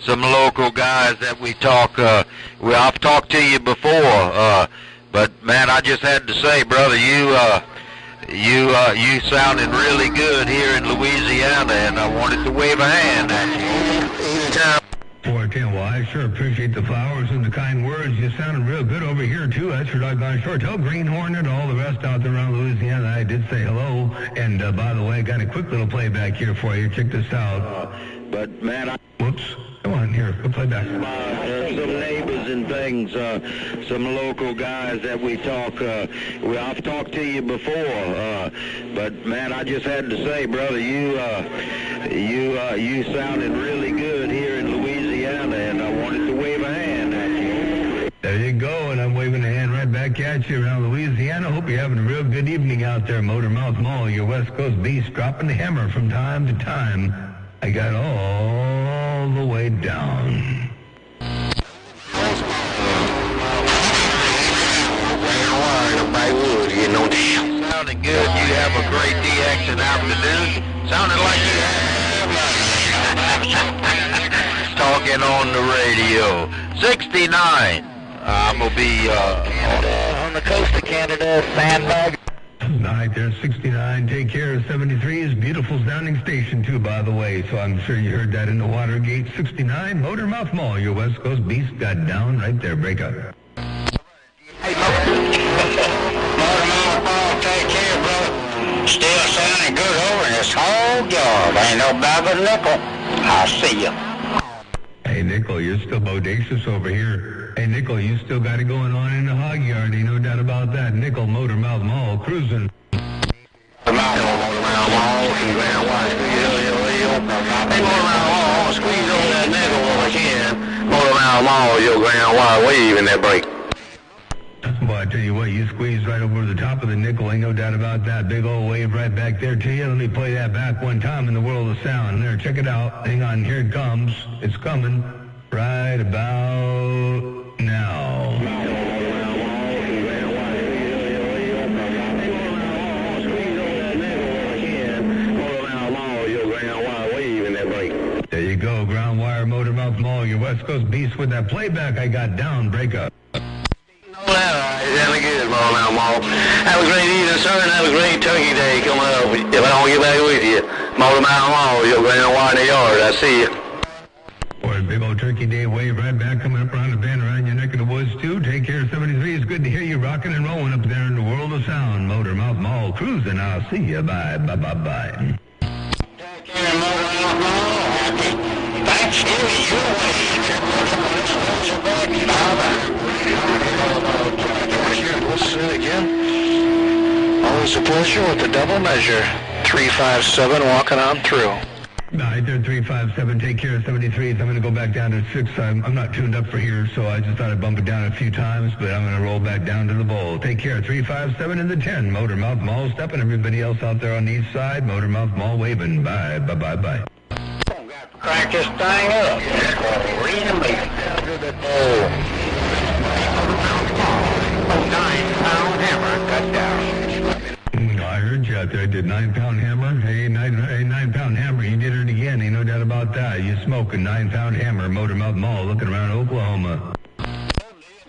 Speaker 4: some local guys that we talk. I've talked to you before, but man, I just had to say, brother, you sounding really good here in Louisiana, and I wanted to wave a hand at you. Anytime.
Speaker 1: 410. Well, I sure appreciate the flowers and the kind words. You sounded real good over here, too. That's for doggone sure. Tell Green Hornet, all the rest out there around Louisiana, I did say hello. And, by the way, I got a quick little playback here for you. Check this out.
Speaker 4: But, man,
Speaker 1: Whoops. Come on, here. Go play back.
Speaker 4: Some neighbors and things, some local guys that we talk. I've talked to you before, but, man, I just had to say, brother, you sounded really good here in Louisiana, and I wanted to wave a hand at you.
Speaker 1: There you go, and I'm waving a hand right back at you around Louisiana. Hope you're having a real good evening out there, Motormouth Mall, your West Coast beast, dropping the hammer from time to time. I got all the way down.
Speaker 4: Sounding good. You have a great DX and afternoon. Sounded like you have talking on the radio. 69. I'm going to be on the coast of Canada, Sandbag.
Speaker 1: Night there, 69. Take care of 73's beautiful sounding station, too, by the way. So I'm sure you heard that in the Watergate. 69, Motormouth Mall, your West Coast beast got down right there. Break up.
Speaker 2: Hey, Motormouth Mall, take care, brother. Still sounding good over in this whole job. Ain't no Baba Nickel. I'll see you.
Speaker 1: Hey, Nickel, you're still bodacious over here. Hey, Nickel, you still got it going on in the hog yard. Ain't no doubt about that. Nickel, Motormouth Mall, cruising.
Speaker 2: Motormouth Mall, squeeze on that nickel when I can. Motormouth Mall, your Grand Wide Wave in that break.
Speaker 1: Boy, I tell you what, you squeeze right over the top of the nickel. Ain't no doubt about that. Big old wave right back there to you. Let me play that back one time in the world of sound. There, check it out. Hang on, here it comes. It's coming right about now. There you go, Ground Wire, Motormouth Mall, your West Coast beast with that playback I got down. Break up.
Speaker 2: All right, really good, Motormouth Mall. Mall. Have a great evening, sir, and have a great Turkey Day coming up. If I don't get back with you, Motor Mountain Mall, you're going to want the yard. I see you.
Speaker 1: Boy, big old Turkey Day wave right back coming up around the bend around your neck of the woods, too. Take care, 73. It's good to hear you rocking and rolling up there in the world of sound. Motor Mouth Mall cruising. I'll see you. Bye, bye, bye, bye.
Speaker 4: Take care, Motor Mouth Mall. Happy Thanksgiving your way.
Speaker 3: We'll see it again. Always a pleasure with the double measure. 357 walking on through.
Speaker 1: Right there, 357. Take care, 73. I'm going to go back down to 6. I'm not tuned up for here, so I just thought I'd bump it down a few times, but I'm going to roll back down to the bowl. Take care, 357 in the 10. Motor Mouth Mall stepping. Everybody else out there on the east side, Motor Mouth Mall waving. Bye, bye, bye, bye.
Speaker 4: Crank this thing up. Reasonably. 9-pound hammer cut down.
Speaker 1: I heard you out there. Did 9-pound hammer? Hey, 9-pound hammer. You did it again. Ain't no doubt about that. You smoke a 9-pound hammer, Motor Mouth Mall, looking around Oklahoma.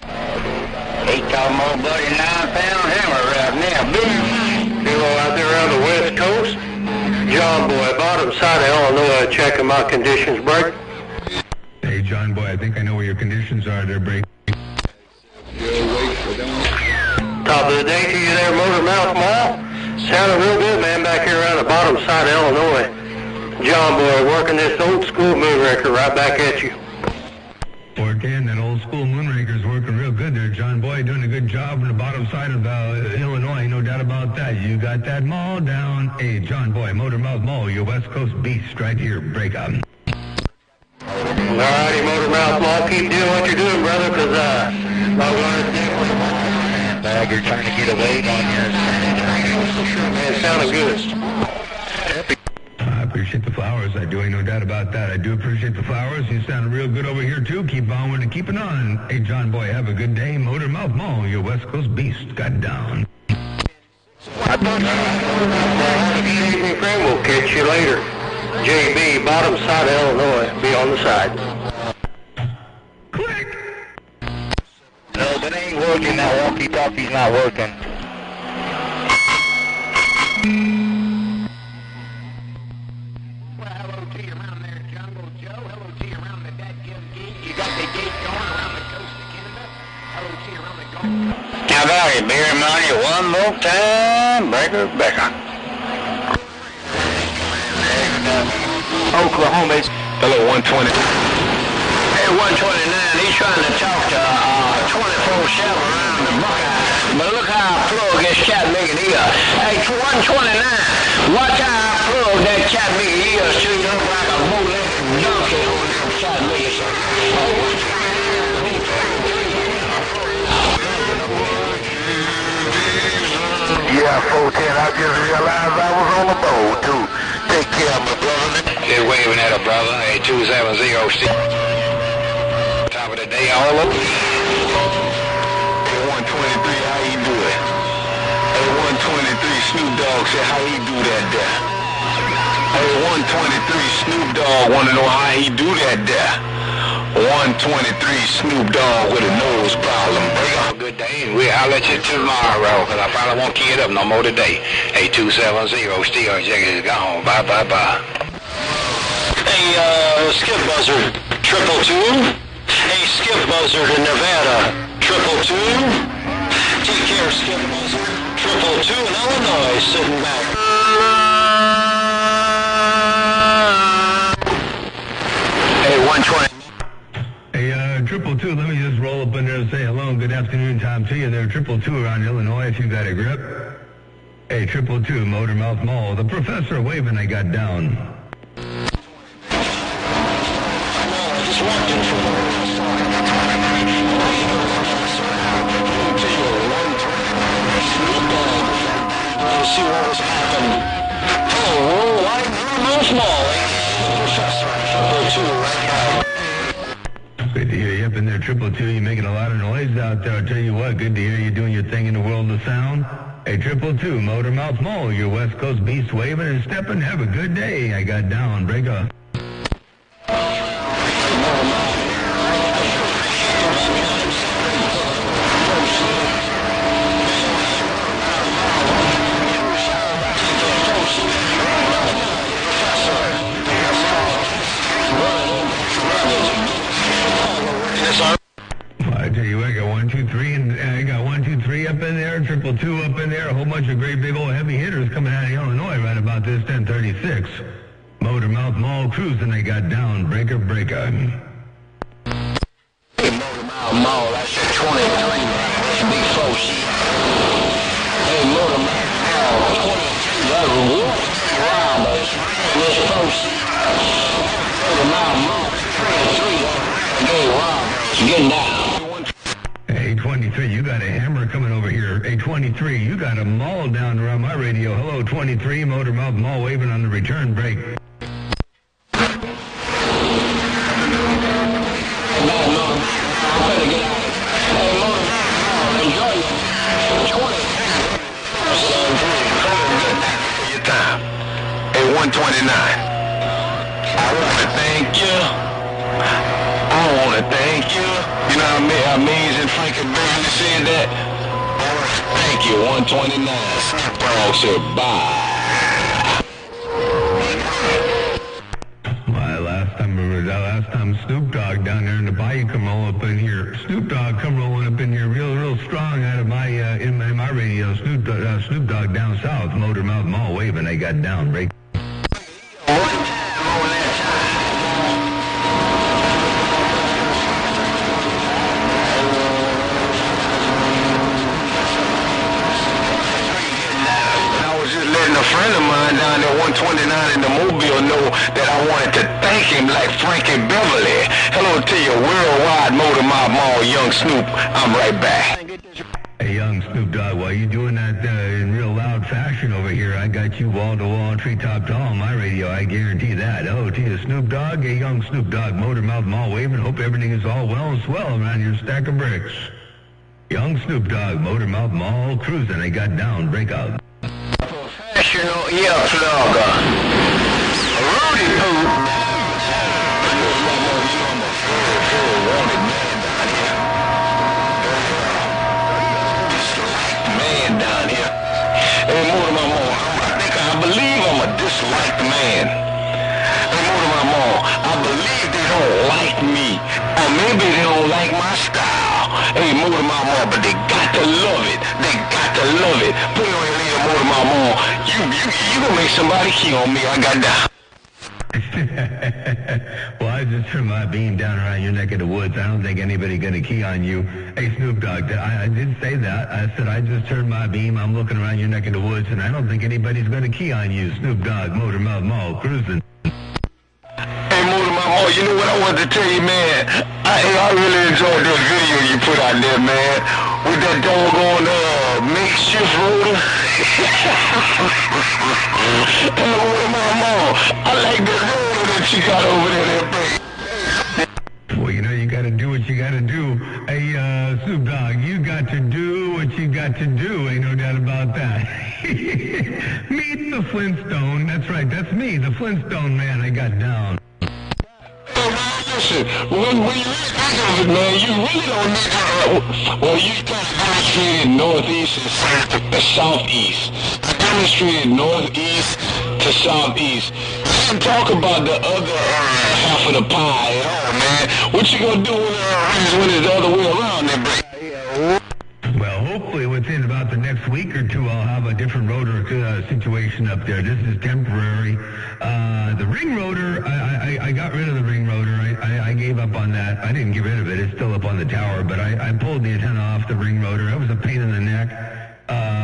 Speaker 4: He talking about buddy 9-pound hammer right now. Big
Speaker 2: People out there around the West Coast. John Boy, bottom side of Illinois, checking my conditions break.
Speaker 1: Hey, John Boy, I think I know where your conditions are there, break.
Speaker 2: Top of the day to you there, Motor Mouth Mall. Sounding real good, man, back here around the bottom side of Illinois. John Boy, working this old school moonraker right back at you.
Speaker 1: Or again, that old school moonraker's working real good there, John Boy, doing a good job on the bottom side of Illinois, no doubt about that. You got that mall down. Hey, John Boy, Motor Mouth Mall, your West Coast beast right here, break up.
Speaker 2: Alrighty, Motor Mouth Mall, keep doing what you're doing, brother, because I'm going to stick with the
Speaker 3: Bagger trying to get a weight on you.
Speaker 2: man, sounding good.
Speaker 1: I appreciate the flowers. I do, ain't no doubt about that. I do appreciate the flowers. You sound real good over here, too. Keep on and keep it on. Hey, John Boy, have a good day. Motor Mouth Mall, your West Coast beast got down.
Speaker 2: Have a good evening, friend. We'll catch you later. JB, bottom side of Illinois. Be on the side.
Speaker 1: Click!
Speaker 4: No, that ain't working. That walkie-talkie's not working. Well, hello to you around there, Jungle Joe. Hello to you around the dadgum gate. You got the gate going around the coast of Canada. Hello to you around the Gulf Coast. How about it? Beer money one more time. Breaker Becker.
Speaker 2: Oklahoma.
Speaker 7: Hello, 120.
Speaker 2: Hey, 129. He's trying to talk to 24/7 around the Buckeye. But look how I plug this cat making ear. Hey, 129. Watch how I plug that cat making ear so you look like a bootleg donkey on that cat making.
Speaker 4: Yeah, 410. I just realized I was on the boat, too. Take care, my brother.
Speaker 7: Just waving at a brother. Hey, 270. Top of the day, all up. Hey, 123, how you do it? Hey, 123, Snoop Dogg said, how he do that there? Hey, 123, Snoop Dogg wanna know how he do that there? 123, Snoop Dogg with a nose problem. Break up a good day, and I'll let you tomorrow, because I probably won't key it up no more today. Hey, 270, Steel Jacket is gone. Bye, bye, bye.
Speaker 2: Hey, Skip Buzzard, 222. Hey, Skip Buzzard in Nevada, 222. Take care, Skip Buzzard, 222 in Illinois, sitting back.
Speaker 7: Hey, 120.
Speaker 1: Hey, 222, let me just roll up in there and say hello and good afternoon time to you there. 222 around Illinois, if you got a grip. Hey, 222, Motor Mouth Mall. The professor waving I got down.
Speaker 2: See what was happening. Hello, I'm Motor Mouth Mall.
Speaker 1: Good to hear you up in there, 222. You're making a lot of noise out there. I'll tell you what, good to hear you doing your thing in the world of sound. Hey, 222, Motor Mouth Mall, your West Coast beast waving and stepping. Have a good day. I got down. Break up. in there, a whole bunch of great big old heavy hitters coming out of Illinois right about this 10:36. Motormouth Mall cruising, they got down, breaker.
Speaker 7: Hey, Motormouth Mall, that's your 23, man. Big 4 shit. Hey, Motormouth Mall, 23, that's a wolf. Wow, but it's big 4 shit. Motormouth Mall, 23, hey, wow, getting down.
Speaker 1: Hey, 23, you got a hammer coming over here. Hey, 23, you got a mall down around my radio. Hello, 23, Motormouth Mall waving on the return break.
Speaker 7: Hey, 129. I want to thank you. I want to thank you. You know how amazing Frankie Beverly said that? Thank you, 129. Snoop said bye.
Speaker 1: Last time Snoop Dogg down there in the bayou come rolling up in here. Snoop Dogg come rolling up in here real strong out of my in my radio. Snoop Dogg down south, Motormouth Mall waving. They got down break.
Speaker 7: A friend of mine down there, 129 in the Mobile, know that I wanted to thank him like Frankie Beverly. Hello to you, worldwide Motormouth Mall, Young Snoop. I'm right back.
Speaker 1: Hey, Young Snoop Dogg, while you doing that in real loud fashion over here, I got you wall-to-wall, treetop tall on my radio. I guarantee that. Hello to you, Snoop Dogg. Hey, Young Snoop Dogg, Motormouth Mall waving. Hope everything is all well and swell around your stack of bricks. Young Snoop Dogg, Motormouth Mall cruising. They got down, breakout.
Speaker 7: Professional earplugger. Rudy Poo. Man down here. Hey, Motormouth Mall, I believe I'm a disliked man. Hey, Motormouth Mall, I believe they don't like me. Or maybe they don't like my style. Hey, Motormouth Mall, but they got to love it. They got to love it. Put it on your leader, Motormouth Mall. You gonna make somebody key on me. I got down.
Speaker 1: Well, I just turned my beam down around your neck of the woods. I don't think anybody gonna key on you. Hey, Snoop Dogg, I did say that. I said I just turned my beam. I'm looking around your neck of the woods, and I don't think anybody's gonna key on you. Snoop Dogg, Motormouth Mall, cruising.
Speaker 7: Hey, Motormouth Mall, you know what I wanted to tell you, man? I really enjoyed that video you put out there, man. With that doggone makeshift rotor. Hey, Motormouth Mall, I like that rotor that you got over there,
Speaker 1: Well, you know, you gotta do what you gotta do. Hey, Snoop Dogg, you got to do what you got to do. Ain't no doubt about that. Meet the Flintstone. That's right, that's me, the Flintstone man. I got down.
Speaker 7: Listen, when you really think of it, man, you really don't need to, well, you kind of demonstrated northeast and southeast. I demonstrated northeast to southeast. You didn't talk about the other half of the pie at all, man. What you gonna do when it's the other way around then, bro?
Speaker 1: Well, hopefully within about the next week or two, I'll have a different rotor situation up there. This is temporary. The ring rotor, I got rid of the ring rotor. I gave up on that. I didn't get rid of it. It's still up on the tower, but I pulled the antenna off the ring rotor. It was a pain in the neck.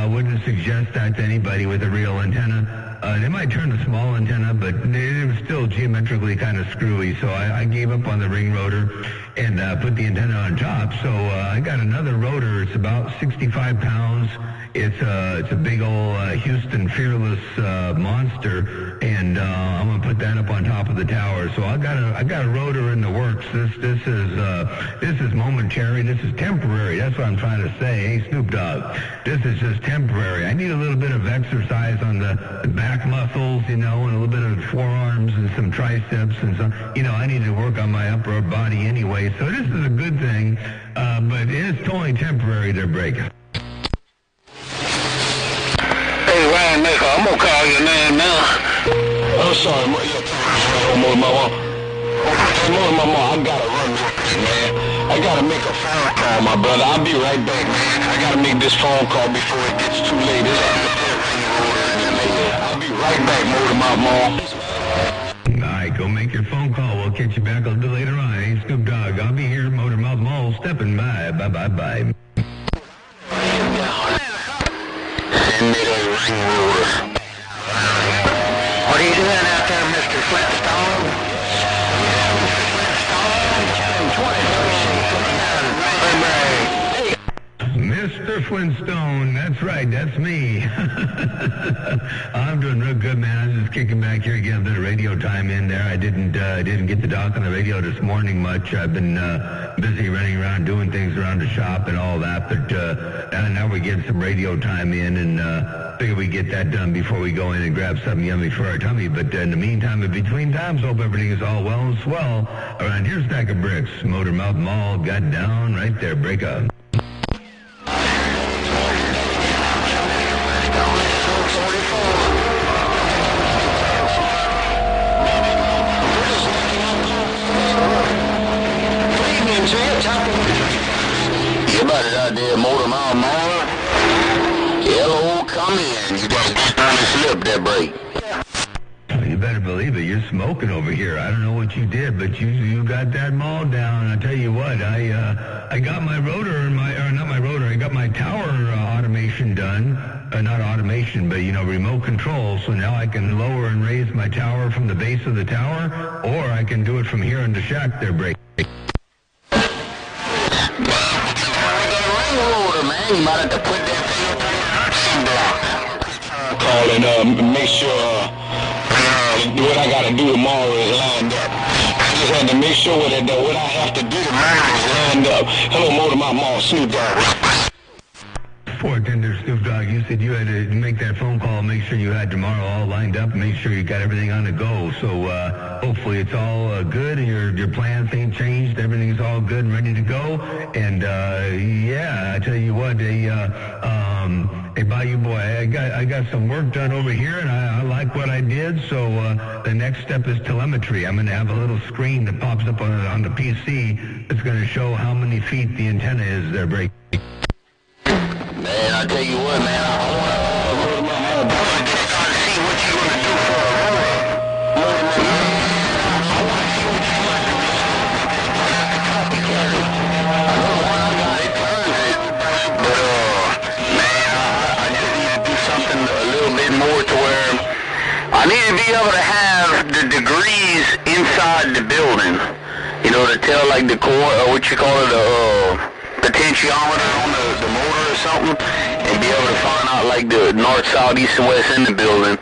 Speaker 1: Wouldn't suggest that to anybody with a real antenna. They might turn the small antenna, but it was still geometrically kind of screwy, so I gave up on the ring rotor and put the antenna on top. So I got another rotor. It's about 65 pounds. It's a big old Houston Fearless monster, and I'm gonna put that up on top of the tower. So I got a rotor in the works. This is momentary. This is temporary. That's what I'm trying to say. Hey, Snoop Dogg, this is just temporary. I need a little bit of exercise on the back muscles, you know, and a little bit of forearms and some triceps and some. You know, I need to work on my upper body anyway. So this is a good thing, but it's totally temporary. They're breaking.
Speaker 7: Maker, I'm gonna call your name now. I'm sorry, Motormouth Mall. I gotta run, man. I gotta make a phone call, my brother. I'll be right back, man. I gotta make this phone call before it gets too late. I'll be right back, Motor Mouth Mall.
Speaker 1: All right, go make your phone call. We'll catch you back a little later on. Hey, Snoop Dogg, I'll be here, Motor Mouth Mall, stepping by. Bye.
Speaker 4: Send me the ring ruler. What are you doing out there, Mr. Flintstone?
Speaker 1: Mr. Flintstone, that's right, that's me. I'm doing real good, man. I was just kicking back here, getting a bit of radio time in there. I didn't get to talk on the radio this morning much. I've been busy running around doing things around the shop and all that, but now we're getting some radio time in, and figure we get that done before we go in and grab something yummy for our tummy. But in the meantime, in between times, hope everything is all well and swell around here. Stack of bricks, Motor Mouth Mall, got down right there, break up.
Speaker 4: Everybody's out there, Motor Mouth Mall. Hello, come in. You got to slip that break.
Speaker 1: You better believe it. You're smoking over here. I don't know what you did, but you got that mall down. I tell you what, I got my rotor I got my tower automation done. Not automation, but remote control. So now I can lower and raise my tower from the base of the tower, or I can do it from here in the shack. They're breaking.
Speaker 4: Man, you might have to put that thing up on the
Speaker 7: Call and make sure what I gotta do tomorrow is lined up. I just had to make sure that what I have to do tomorrow is lined up. Hello, Motor Mouth Mall, Snoop Dogg.
Speaker 1: Tender Snoop Dogg, you said you had to make that phone call, make sure you had tomorrow all lined up, make sure you got everything on the go. So hopefully it's all good and your plans ain't changed. Everything's all good and ready to go. And I tell you what, hey Bayou Boy, I got some work done over here, and I like what I did. So the next step is telemetry. I'm going to have a little screen that pops up on the PC that's going to show how many feet the antenna is they're breaking.
Speaker 4: Man, I tell you what, man, I want to check on to see what you're going to do for a rotor. I want to see what you're going to do. I know one I got, it turns it, but, man, I just need to do something a little bit more to where I need to be able to have the degrees inside the building, to tell, like, the core, or what you call it, potentiometer on the motor or something, and be able to find out like the north, south, east, and west in the building.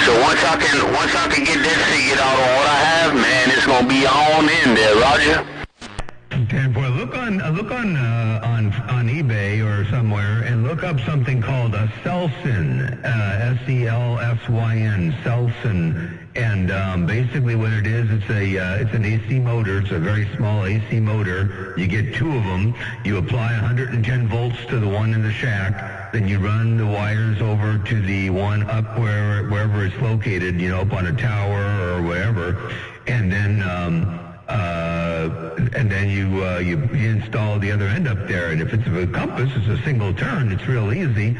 Speaker 4: So once I can get that figured out on what I have, man, it's gonna be on in there, Roger.
Speaker 1: 10-4. Look on eBay or somewhere and look up something called a Selson, Selsyn, Selson. And basically what it is, it's an AC motor. It's a very small AC motor. You get two of them. You apply 110 volts to the one in the shack. Then you run the wires over to the one up wherever it's located, up on a tower or wherever. And then you install the other end up there. And if it's a compass, it's a single turn. It's real easy.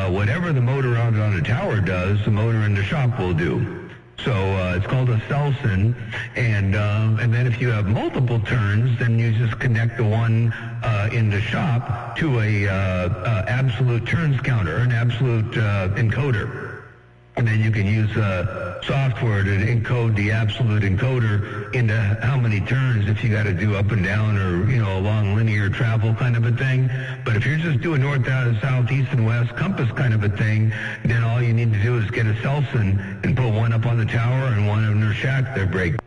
Speaker 1: Whatever the motor out on the tower does, the motor in the shop will do. So it's called a Selson, and then if you have multiple turns, then you just connect the one in the shop to a absolute turns counter, an absolute encoder. And then you can use software to encode the absolute encoder into how many turns, if you got to do up and down or, a long linear travel kind of a thing. But if you're just doing north, south, east, and west compass kind of a thing, then all you need to do is get a Selson and put one up on the tower and one in their shack. They're break.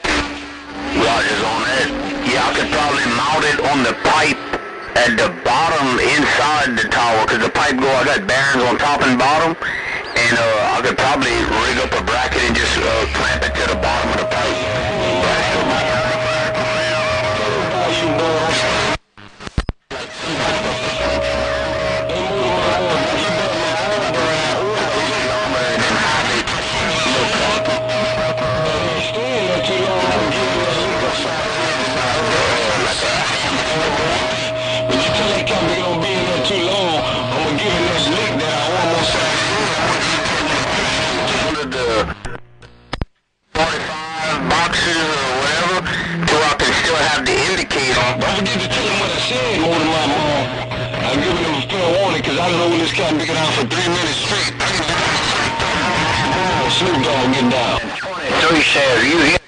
Speaker 4: Roger's on that. Yeah, I could probably mount it on the pipe at the bottom inside the tower, because the pipe I got bearings on top and bottom. And I could probably rig up a bracket and just clamp it to the bottom of the pipe.
Speaker 7: I rolled this cat picking out for 3 minutes straight. Oh, Snoop Dogg, get down.
Speaker 4: 23 says, you hit.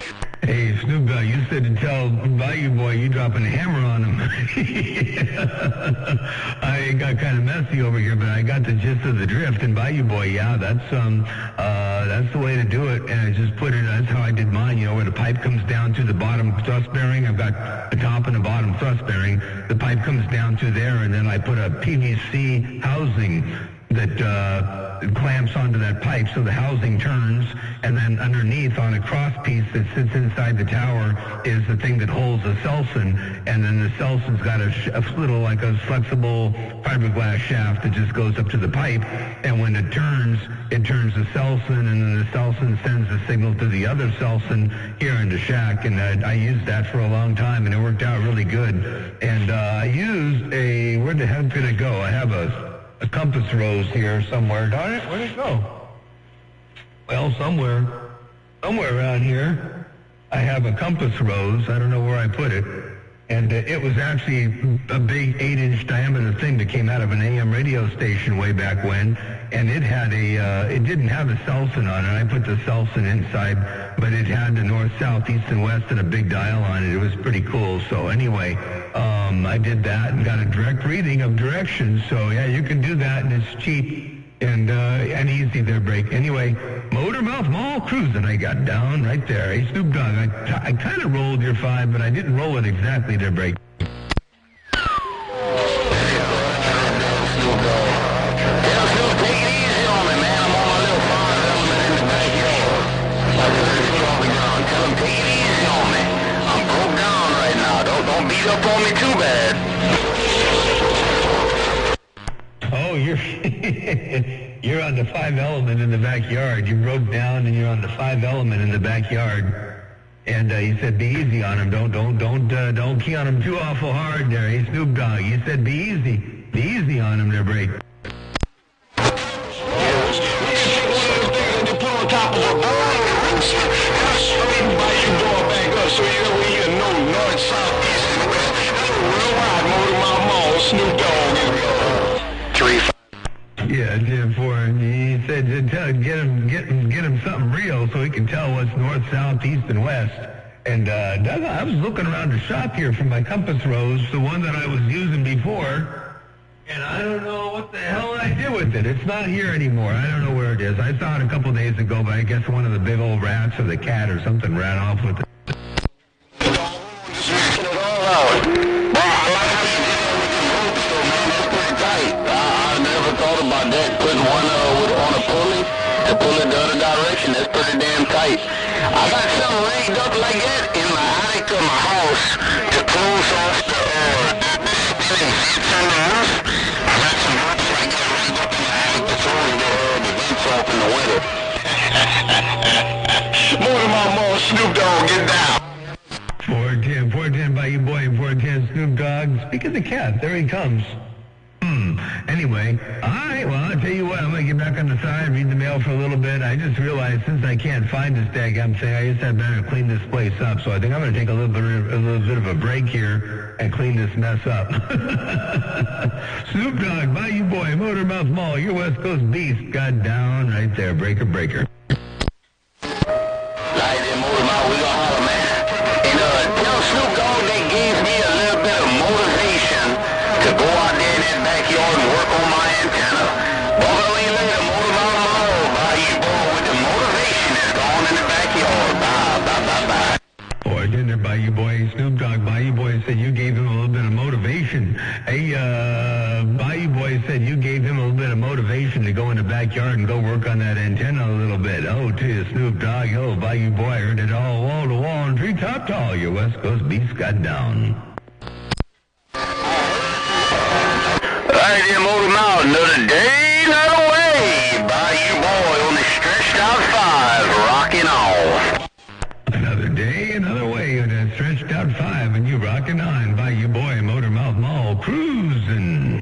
Speaker 1: Hey, Snoop Dogg, you said to tell Bayou Boy you dropping a hammer on him. I got kind of messy over here, but I got the gist of the drift. And Bayou Boy, yeah, that's the way to do it. And I just put it. That's how I did mine. You know, where the pipe comes down to the bottom thrust bearing. I've got the top and the bottom thrust bearing. The pipe comes down to there, and then I put a PVC housing that clamps onto that pipe so the housing turns, and then underneath on a cross piece that sits inside the tower is the thing that holds the Selson, and then the Selson's got a little like a flexible fiberglass shaft that just goes up to the pipe, and when it turns the Selson, and then the Selson sends the signal to the other Selson here in the shack, and I used that for a long time, and it worked out really good. And I used where the heck did it go? I have a compass rose here somewhere. Darn it, where'd it go? Well, somewhere around here, I have a compass rose. I don't know where I put it. And it was actually a big 8-inch diameter thing that came out of an AM radio station way back when. And it had it didn't have a Selson on it. I put the Selson inside, but it had the north, south, east, and west and a big dial on it. It was pretty cool. So anyway, I did that and got a direct reading of directions. So yeah, you can do that, and it's cheap and easy there, Break. Anyway, Motormouth Mall cruising. I got down right there. Hey, Snoop Dogg, I kind of rolled your 5, but I didn't roll it exactly there, Break.
Speaker 4: Up on me too bad.
Speaker 1: Oh, you're on the 5 element in the backyard. You broke down and you're on the 5 element in the backyard. And you said be easy on him. Don't key on him too awful hard there. Hey, Snoop Dogg, you said be easy on him there, Break.
Speaker 7: Snoop Dogg.
Speaker 4: 3-5.
Speaker 1: Yeah, he said get him something real so he can tell what's north, south, east, and west. And Doug, I was looking around the shop here for my compass rose, the one that I was using before, and I don't know what the hell I did with it. It's not here anymore. I don't know where it is. I saw it a couple days ago, but I guess one of the big old rats or the cat or something ran off with it.
Speaker 4: Putting one on a pulley to pull it the other direction. That's pretty damn tight. I got something rigged up like that in my attic of my house to close off the spinning vents on the roof. I got some ropes like that rigged up in my attic to close the vents off in the winter.
Speaker 7: More than my mom, Snoop Dogg, get down.
Speaker 1: 410 by you boy, 410 Snoop Dogg. Speak of the cat, there he comes. Anyway, all right, well, I'll tell you what, I'm going to get back on the side, read the mail for a little bit. I just realized since I can't find this daggum thing, I just had better clean this place up. So I think I'm going to take a little bit of a break here and clean this mess up. Snoop Dogg, Bayou Boy, Motormouth Mall, your West Coast beast, got down right there, breaker.
Speaker 4: Right there, Motormouth, we gonna holler, man. And tell Snoop Dogg they gave me a little bit of motivation to go out there in that backyard and work on my antenna. Bubba Lee later, Motormouth Mall, Bayou Boy, with the motivation is gone in the backyard. Bye.
Speaker 1: Boy, dinner, Bayou Boy, Snoop Dogg, Bayou Boy said you gave him a little bit of motivation. Hey, Bayou Boy said you gave him a little bit of motivation to go in the backyard and go work on that antenna a little bit. Oh, to you, Snoop Dogg. Oh, Bayou Boy, I heard it all wall to wall and treetop tall. Your West Coast beast got down.
Speaker 4: Right here, Motormouth, another day, another way. Bayou Boy on the stretched out 5, rocking off.
Speaker 1: Another day, another way, and a stretched out 5, and you rocking on. Bayou Boy, Motormouth Mall, cruising.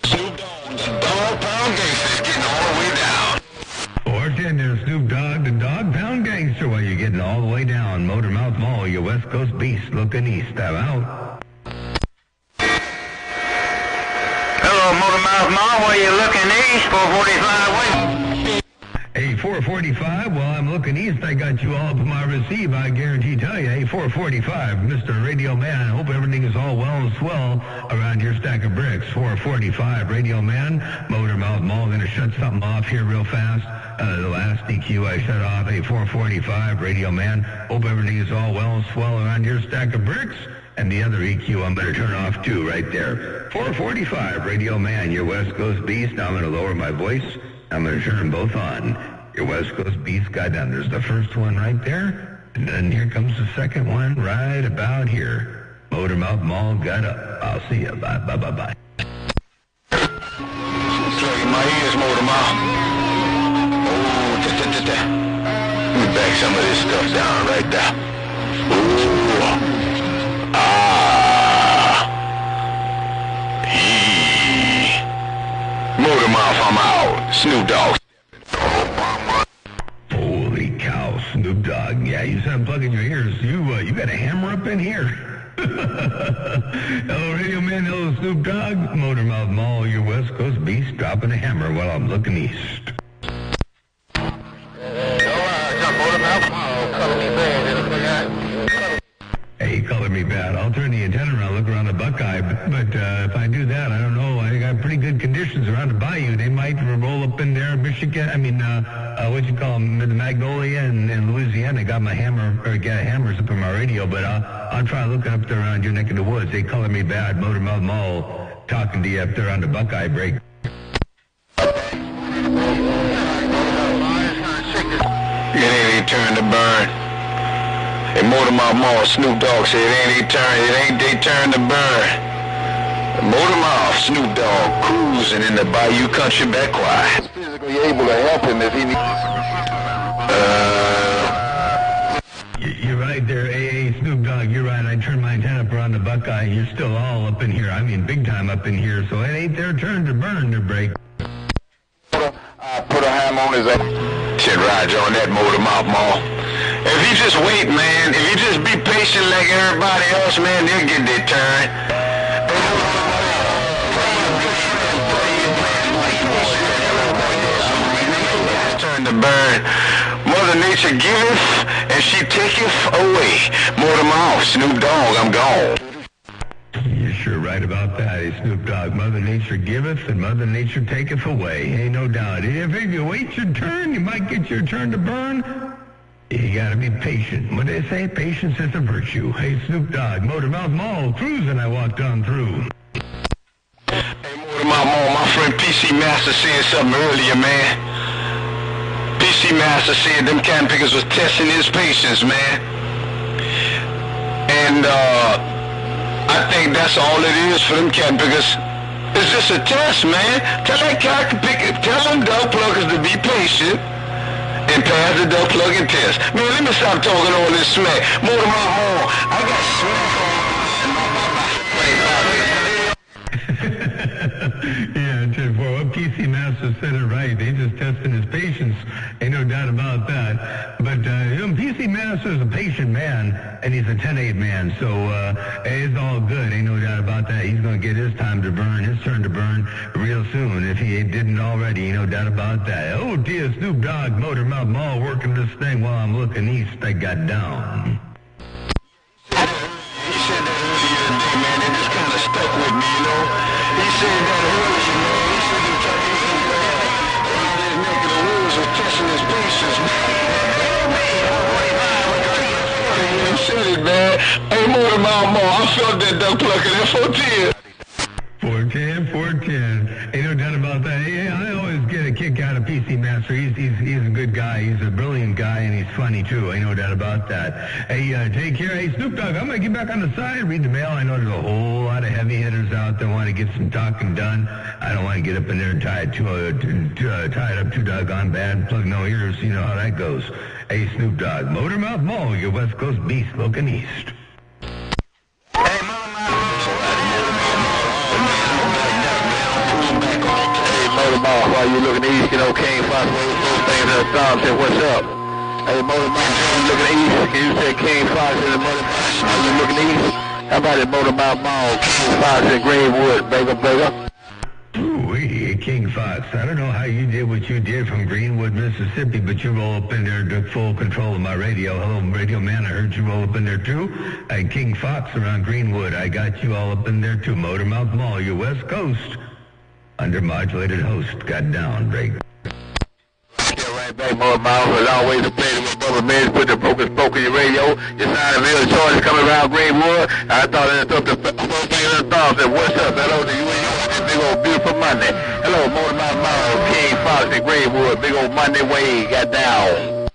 Speaker 7: Snoop Dogg, the dog pound gangster's getting all the way down.
Speaker 1: 410 there, Snoop Dogg, the dog pound gangster, while you're getting all the way down. Motormouth Mall, your West Coast beast, looking east. I'm out.
Speaker 4: Hello, Motormouth Mall. Mall, where you're looking east, 445 west.
Speaker 1: Hey, 445, while I'm looking east, I got you all up on my receive, I guarantee tell you. Hey, 445, Mr. Radio Man, I hope everything is all well and swell around your stack of bricks. 445, Radio Man, Motormouth Mall, going to shut something off here real fast. The last EQ I shut off, hey, 445, Radio Man, hope everything is all well and swell around your stack of bricks. And the other EQ I'm going to turn off too, right there. 445, Radio Man, your West Coast Beast. Now I'm going to lower my voice. I'm going to turn them both on. Your West Coast Beast got down. There's the first one right there. And then here comes the second one right about here. Motormouth Mall got up. I'll see you. Bye, bye, bye, bye.
Speaker 7: Plug in my ears, Motormouth. Oh, let me back some of this stuff down right there. Ooh. Motormouth, I'm out. Snoop Dogg.
Speaker 1: Holy cow, Snoop Dogg. Yeah, you said unplug in your ears. You got a hammer up in here. Hello, Radio Man. Hello, Snoop Dogg. Motormouth Mall, your West Coast Beast, dropping a hammer while I'm looking east. Hey, color me bad. I'll turn the antenna around, look around the Buckeye, but if I do that, I don't know. I got pretty good conditions around the bayou. They might roll up in there, Michigan. I mean, what you call them, the Magnolia and Louisiana. Got my hammers up in my radio, but I'll try looking up there around your neck of the woods. Hey, color me bad. Motormouth Mall talking to you up there on the Buckeye break.
Speaker 7: It ain't turn to burn. And Motormouth Mall, Snoop Dogg said it ain't they turn to burn. Motormouth, Snoop Dogg, cruising in the bayou country back quiet.
Speaker 6: Physically able to help him if he needs.
Speaker 1: You're right there, AA Snoop Dogg. You're right. I turned my antenna up around the Buckeye. You're still all up in here. I mean, big time up in here. So it ain't their turn to burn their break.
Speaker 6: Put a ham on his ass.
Speaker 7: Said Roger on that Motormouth Mall. If you just wait, man, if you just be patient like everybody else, man, they'll get their turn. Turn to burn. Mother Nature giveth, and she taketh away. Motormouth, Snoop Dogg, I'm gone.
Speaker 1: You're sure right about that, hey, Snoop Dogg. Mother Nature giveth and Mother Nature taketh away. Ain't no doubt. If you wait your turn, you might get your turn to burn. You gotta be patient. What they say, patience is a virtue. Hey, Snoop Dogg, Motormouth Mall, cruising, I walked on through.
Speaker 7: Hey, Motormouth Mall, my friend PC Master said something earlier, man. PC Master said them can pickers was testing his patience, man. And, I think that's all it is for them can pickers. It's just a test, man. Tell them dog pluggers to be patient and pass the dog plugging test. Man, let me stop talking all this smack. Motormouth Mall, I got smack.
Speaker 1: Yeah, well, PC Master said it right. They just testing his patience. Ain't no doubt about that. But PC Master is a patient man, and he's a 10-8 man, so it's all good. Ain't no doubt about that. He's going to get his time to burn, his turn to burn real soon. If he didn't already, ain't no doubt about that. Oh, dear, Snoop Dogg, Motormouth Mall, working this thing while I'm looking east. I got down.
Speaker 7: He said that earlier today, man. It just kind of stuck with me, you know. He said that earlier, man. He said he tried to around his neck of the woods was testing his patience, man. He said it, man. Hey, Motormouth Mall, I felt that duck plucking at 410.
Speaker 1: 410. Ain't no doubt about that. Hey, I always get a kick out of PC Master. He's a good guy. He's a brilliant guy, and he's funny, too. Ain't no doubt about that. Hey, take care. Hey, Snoop Dogg, I'm going to get back on the side, read the mail. I know there's a whole lot of heavy hitters out there want to get some talking done. I don't want to get up in there and tie it up too doggone bad, plug no ears. You know how that goes. Hey, Snoop Dogg, Motormouth Mall, your West Coast Beast, looking east.
Speaker 6: Motormouth, while you looking east, you know, King Fox, those things at the top, said, what's up? Hey, Motormouth, you looking east, you said King Fox and the Motormouth, are you looking east? How about it, Motormouth Mall, King Fox and Greenwood, Baker?
Speaker 1: Ooh, King Fox, I don't know how you did what you did from Greenwood, Mississippi, but you roll up in there, took full control of my radio. Hello, Radio Man, I heard you roll up in there too. Hey, King Fox around Greenwood, I got you all up in there too. Motormouth Mall, your West Coast. Undermodulated host, got down, break.
Speaker 7: Yeah, right back, Motormouth. As always, a pleasure with Brother Miz. Put the broken spoke in your radio. Your sign of real choice coming around Greenwood. I thought it was the first thing I thought. Said, what's up? Hello to you and yours. This big old beautiful Monday. Hello, Motormouth Mall, King Fox in Greenwood. Big old Monday way. Got down.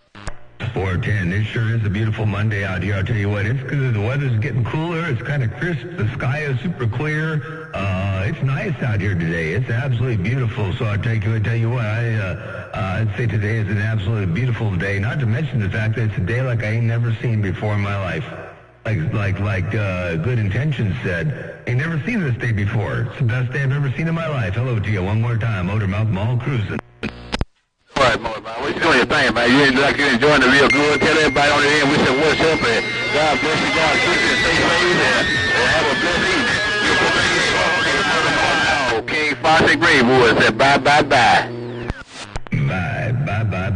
Speaker 1: 410. It sure is a beautiful Monday out here. I'll tell you what, it's because the weather's getting cooler. It's kind of crisp. The sky is super clear. It's nice out here today. It's absolutely beautiful. So I'll tell you what, I'd say today is an absolutely beautiful day. Not to mention the fact that it's a day like I ain't never seen before in my life. Like Good Intentions said, ain't never seen this day before. It's the best day I've ever seen in my life. Hello to you one more time. Motormouth Mall cruising.
Speaker 7: All right, Motormouth. What you doing your thing, man? You like you're enjoying the real good. Tell everybody on the end we said what's up and God bless you, God keep you, stay safe and have a blessed evening. King Fox in Greenwood said bye, bye, bye.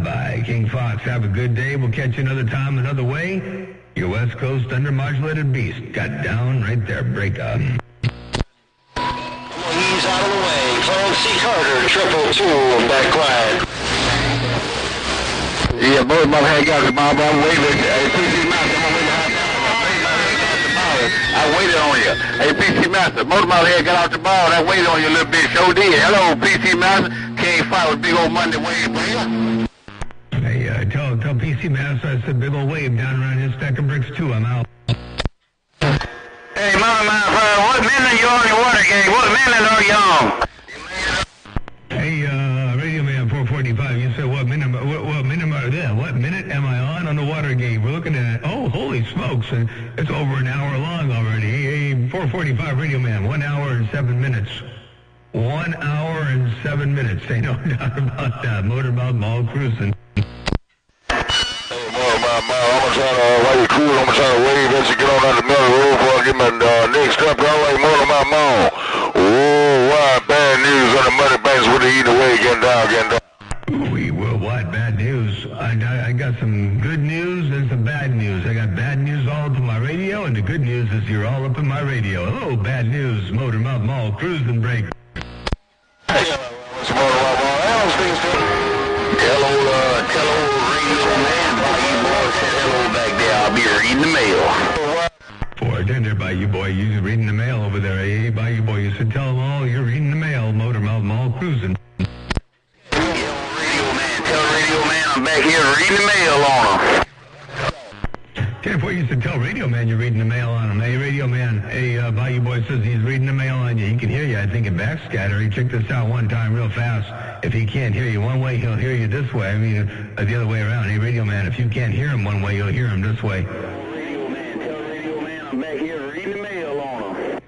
Speaker 1: Bye. King Fox, have a good day. We'll catch you another time, another way. Your West Coast undermodulated beast got down right there. Break up.
Speaker 2: He's out of the way. Clarence C. Carter, 222, back quiet.
Speaker 7: Yeah, Motormouth had got the ball, I'm waving. Hey, PC Master, I'm waving high. I waited on you. Hey, PC Master, Motormouth had got out the ball. I waited on you a little bit. Sure did. Hello, PC Master. King Fox with big old Monday wave, player.
Speaker 1: Hey, tell PC Master I said big old wave down around his stack of bricks too. I'm out.
Speaker 2: Hey, Motormouth, what minute are you on your water game? What minute are you on?
Speaker 1: Hey, Radio Man 445, you said what minute am I on the water game? We're looking at, oh, holy smokes, it's over an hour long already. Hey, 445 Radio Man, 1 hour and 7 minutes. 1 hour and 7 minutes. Ain't no doubt about that. Motormouth Mall cruising.
Speaker 6: Hey, Motormouth Mall, I'm going to try to, while you're cruising, I'm going to try to wave as you get on down the middle of the road before I get my next up. All right, Motormouth Mall. Oh, wow, bad news on the money banks with the either way, getting down.
Speaker 1: What bad news? I got some good news and some bad news. I got bad news all up in my radio, and the good news is you're all up in my radio. Hello, bad news, Motormouth Mall, cruising break.
Speaker 7: Hey, what's Motormouth Mall? Hello, Radio Man, by you boys. Said hello back there. I'll be reading the mail.
Speaker 1: For dinner, by you boy, you reading the mail over there. Hey, by you boy, you said tell them all you're reading the mail. Motormouth Mall, cruising.
Speaker 7: I'm back here reading the mail on them.
Speaker 1: 10-4 used to tell Radio Man you're reading the mail on him. Hey, Radio Man, hey, Bayou Boy says he's reading the mail on you. He can hear you, I think, in backscatter. He checked this out one time real fast. If he can't hear you one way, he'll hear you this way. I mean, the other way around. Hey, Radio Man, if you can't hear him one way, you'll hear him this way.
Speaker 7: Radio Man, tell Radio Man I'm back here reading the mail on them.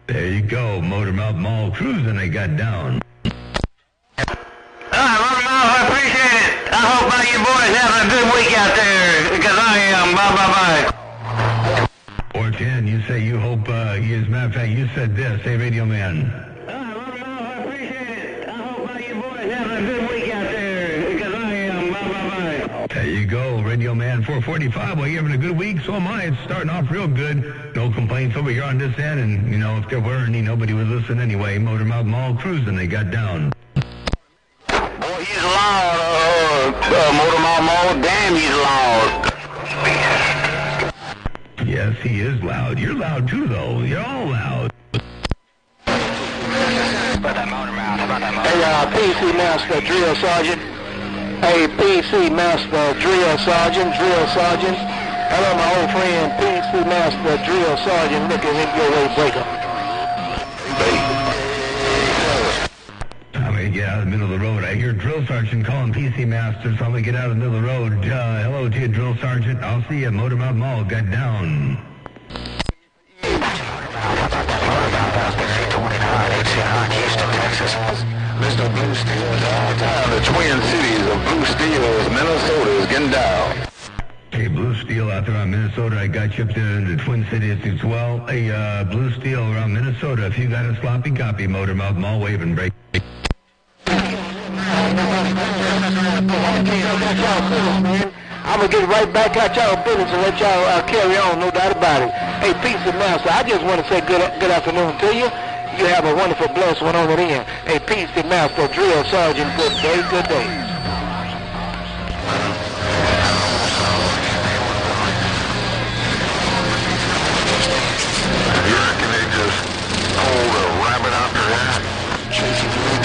Speaker 1: There you go, Motormouth Mall cruising. They got down.
Speaker 2: I appreciate it. I hope all you boys having a good week out there, because I am. Bye.
Speaker 1: 410, you say you hope, as a matter of fact, you said this. Hey, Radio Man.
Speaker 2: I appreciate it. I hope all you boys having a good week out there, because I am. Bye.
Speaker 1: There you go, Radio Man 445. Well, you're having a good week, so am I. It's starting off real good. No complaints over here on this end, and, you know, if there were any, nobody would listen anyway. Motormouth Mall cruising, they got down.
Speaker 7: He's loud, Motormouth Mall. Damn, he's loud.
Speaker 1: Yes, he is loud. You're loud too, though. You're all loud.
Speaker 3: Hey, PC Master Drill Sergeant. Hey, PC Master Drill Sergeant. Hello, my old friend, PC Master Drill Sergeant. Look at him, your way breaker.
Speaker 1: Get out of the middle of the road. I hear Drill Sergeant calling PC Master, so I'm going to get out of the middle of the road. Hello to you, Drill Sergeant. I'll see you at Motormouth Mall. Got down.
Speaker 7: Mr. Blue Steel downtown. The Twin Cities of Blue Steel, Minnesota is getting down.
Speaker 1: Hey, Blue Steel out there on Minnesota. I got you up there in the Twin Cities as well. Hey, Blue Steel around Minnesota. If you got a sloppy copy, Motormouth Mall, wave and break.
Speaker 2: I'm going to get right back out y'all business and let y'all carry on, no doubt about it. Hey, peace and master. I just want to say good afternoon to you. You have a wonderful, blessed one on it in. Hey, peace and master, drill sergeant, good day, good day.
Speaker 7: You reckon they just pulled a rabbit out their ass? Chasing the big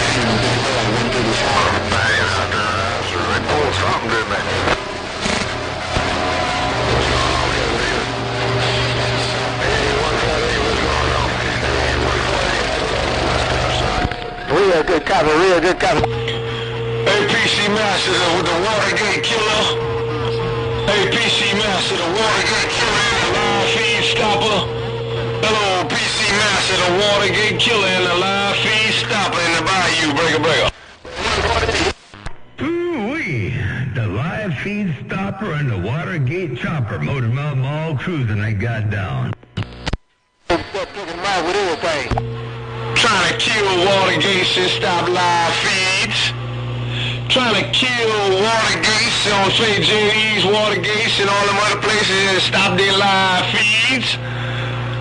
Speaker 7: bang out their ass, or they pulled something, didn't they?
Speaker 2: Real good copy, real good copy.
Speaker 7: APC Master with the Watergate Killer. APC Master, the Watergate Killer and the live feed stopper. Hello, PC Master, the Watergate Killer and the live feed stopper in the bayou. Breaker.
Speaker 1: Ooh-wee. The live feed stopper and the Watergate chopper. Motormouth Mall cruising, I got down.
Speaker 2: With everything.
Speaker 7: Trying to kill Watergate and stop live feeds. Trying to kill Watergate on St. JD's, Watergate and all them other places and stop their live feeds.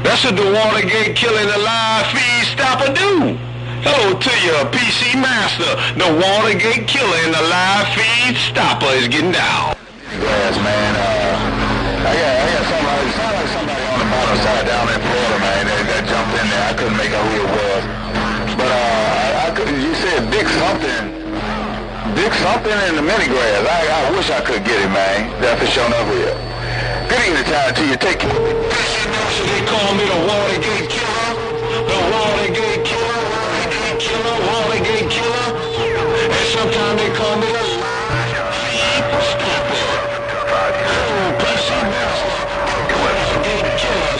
Speaker 7: That's what the Watergate Killer and the live feed stopper do. Hello to you, PC Master. The Watergate Killer and the live feed stopper is getting down.
Speaker 4: Yes, man. I got somebody, sound like somebody on the bottom side down in Florida, man, that jumped in there. I couldn't make out who it was. But you said Big something in the mini grass. I wish I could get it, man. That's for showing up real. Good evening time to you. Take care.
Speaker 7: They call me the Watergate Killer. The Watergate Killer, Watergate Killer, Watergate Killer. And sometimes they call me the live feed stopper. PC Master, Watergate Killer.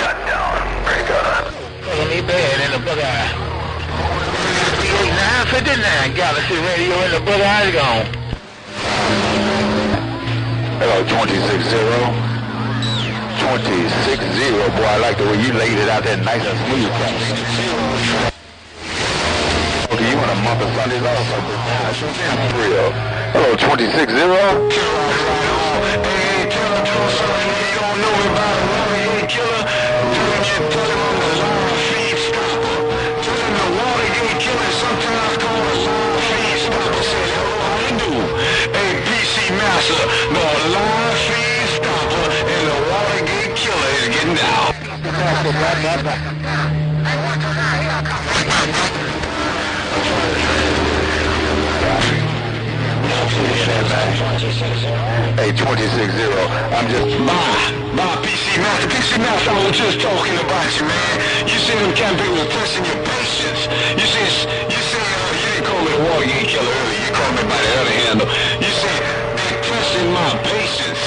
Speaker 4: Cut down. Break up.
Speaker 2: He bad in the book eye. 959 Galaxy Radio in the book eye gone.
Speaker 4: Hello, 260. 260, boy, I like the way you laid it out there nice and smooth. Okay, you want a month of Sundays also? Real. Hello, 260.
Speaker 7: Hey, tell him something you don't know about a Watergate Killer. Tell him I'm the live feed stopper. Tell him the Watergate Killer sometimes called a live feed stopper. Say, hello, how you do? Hey, PC Master, the live feed stopper and the Watergate Killer is getting down.
Speaker 4: Hey, 260. I'm just...
Speaker 7: Bye, PC Master. PC Master, I was just talking about you, man. You said them campaigns were testing your patience. You didn't call me the Watergate Killer earlier. You called me by the other handle. You said they're testing my patience.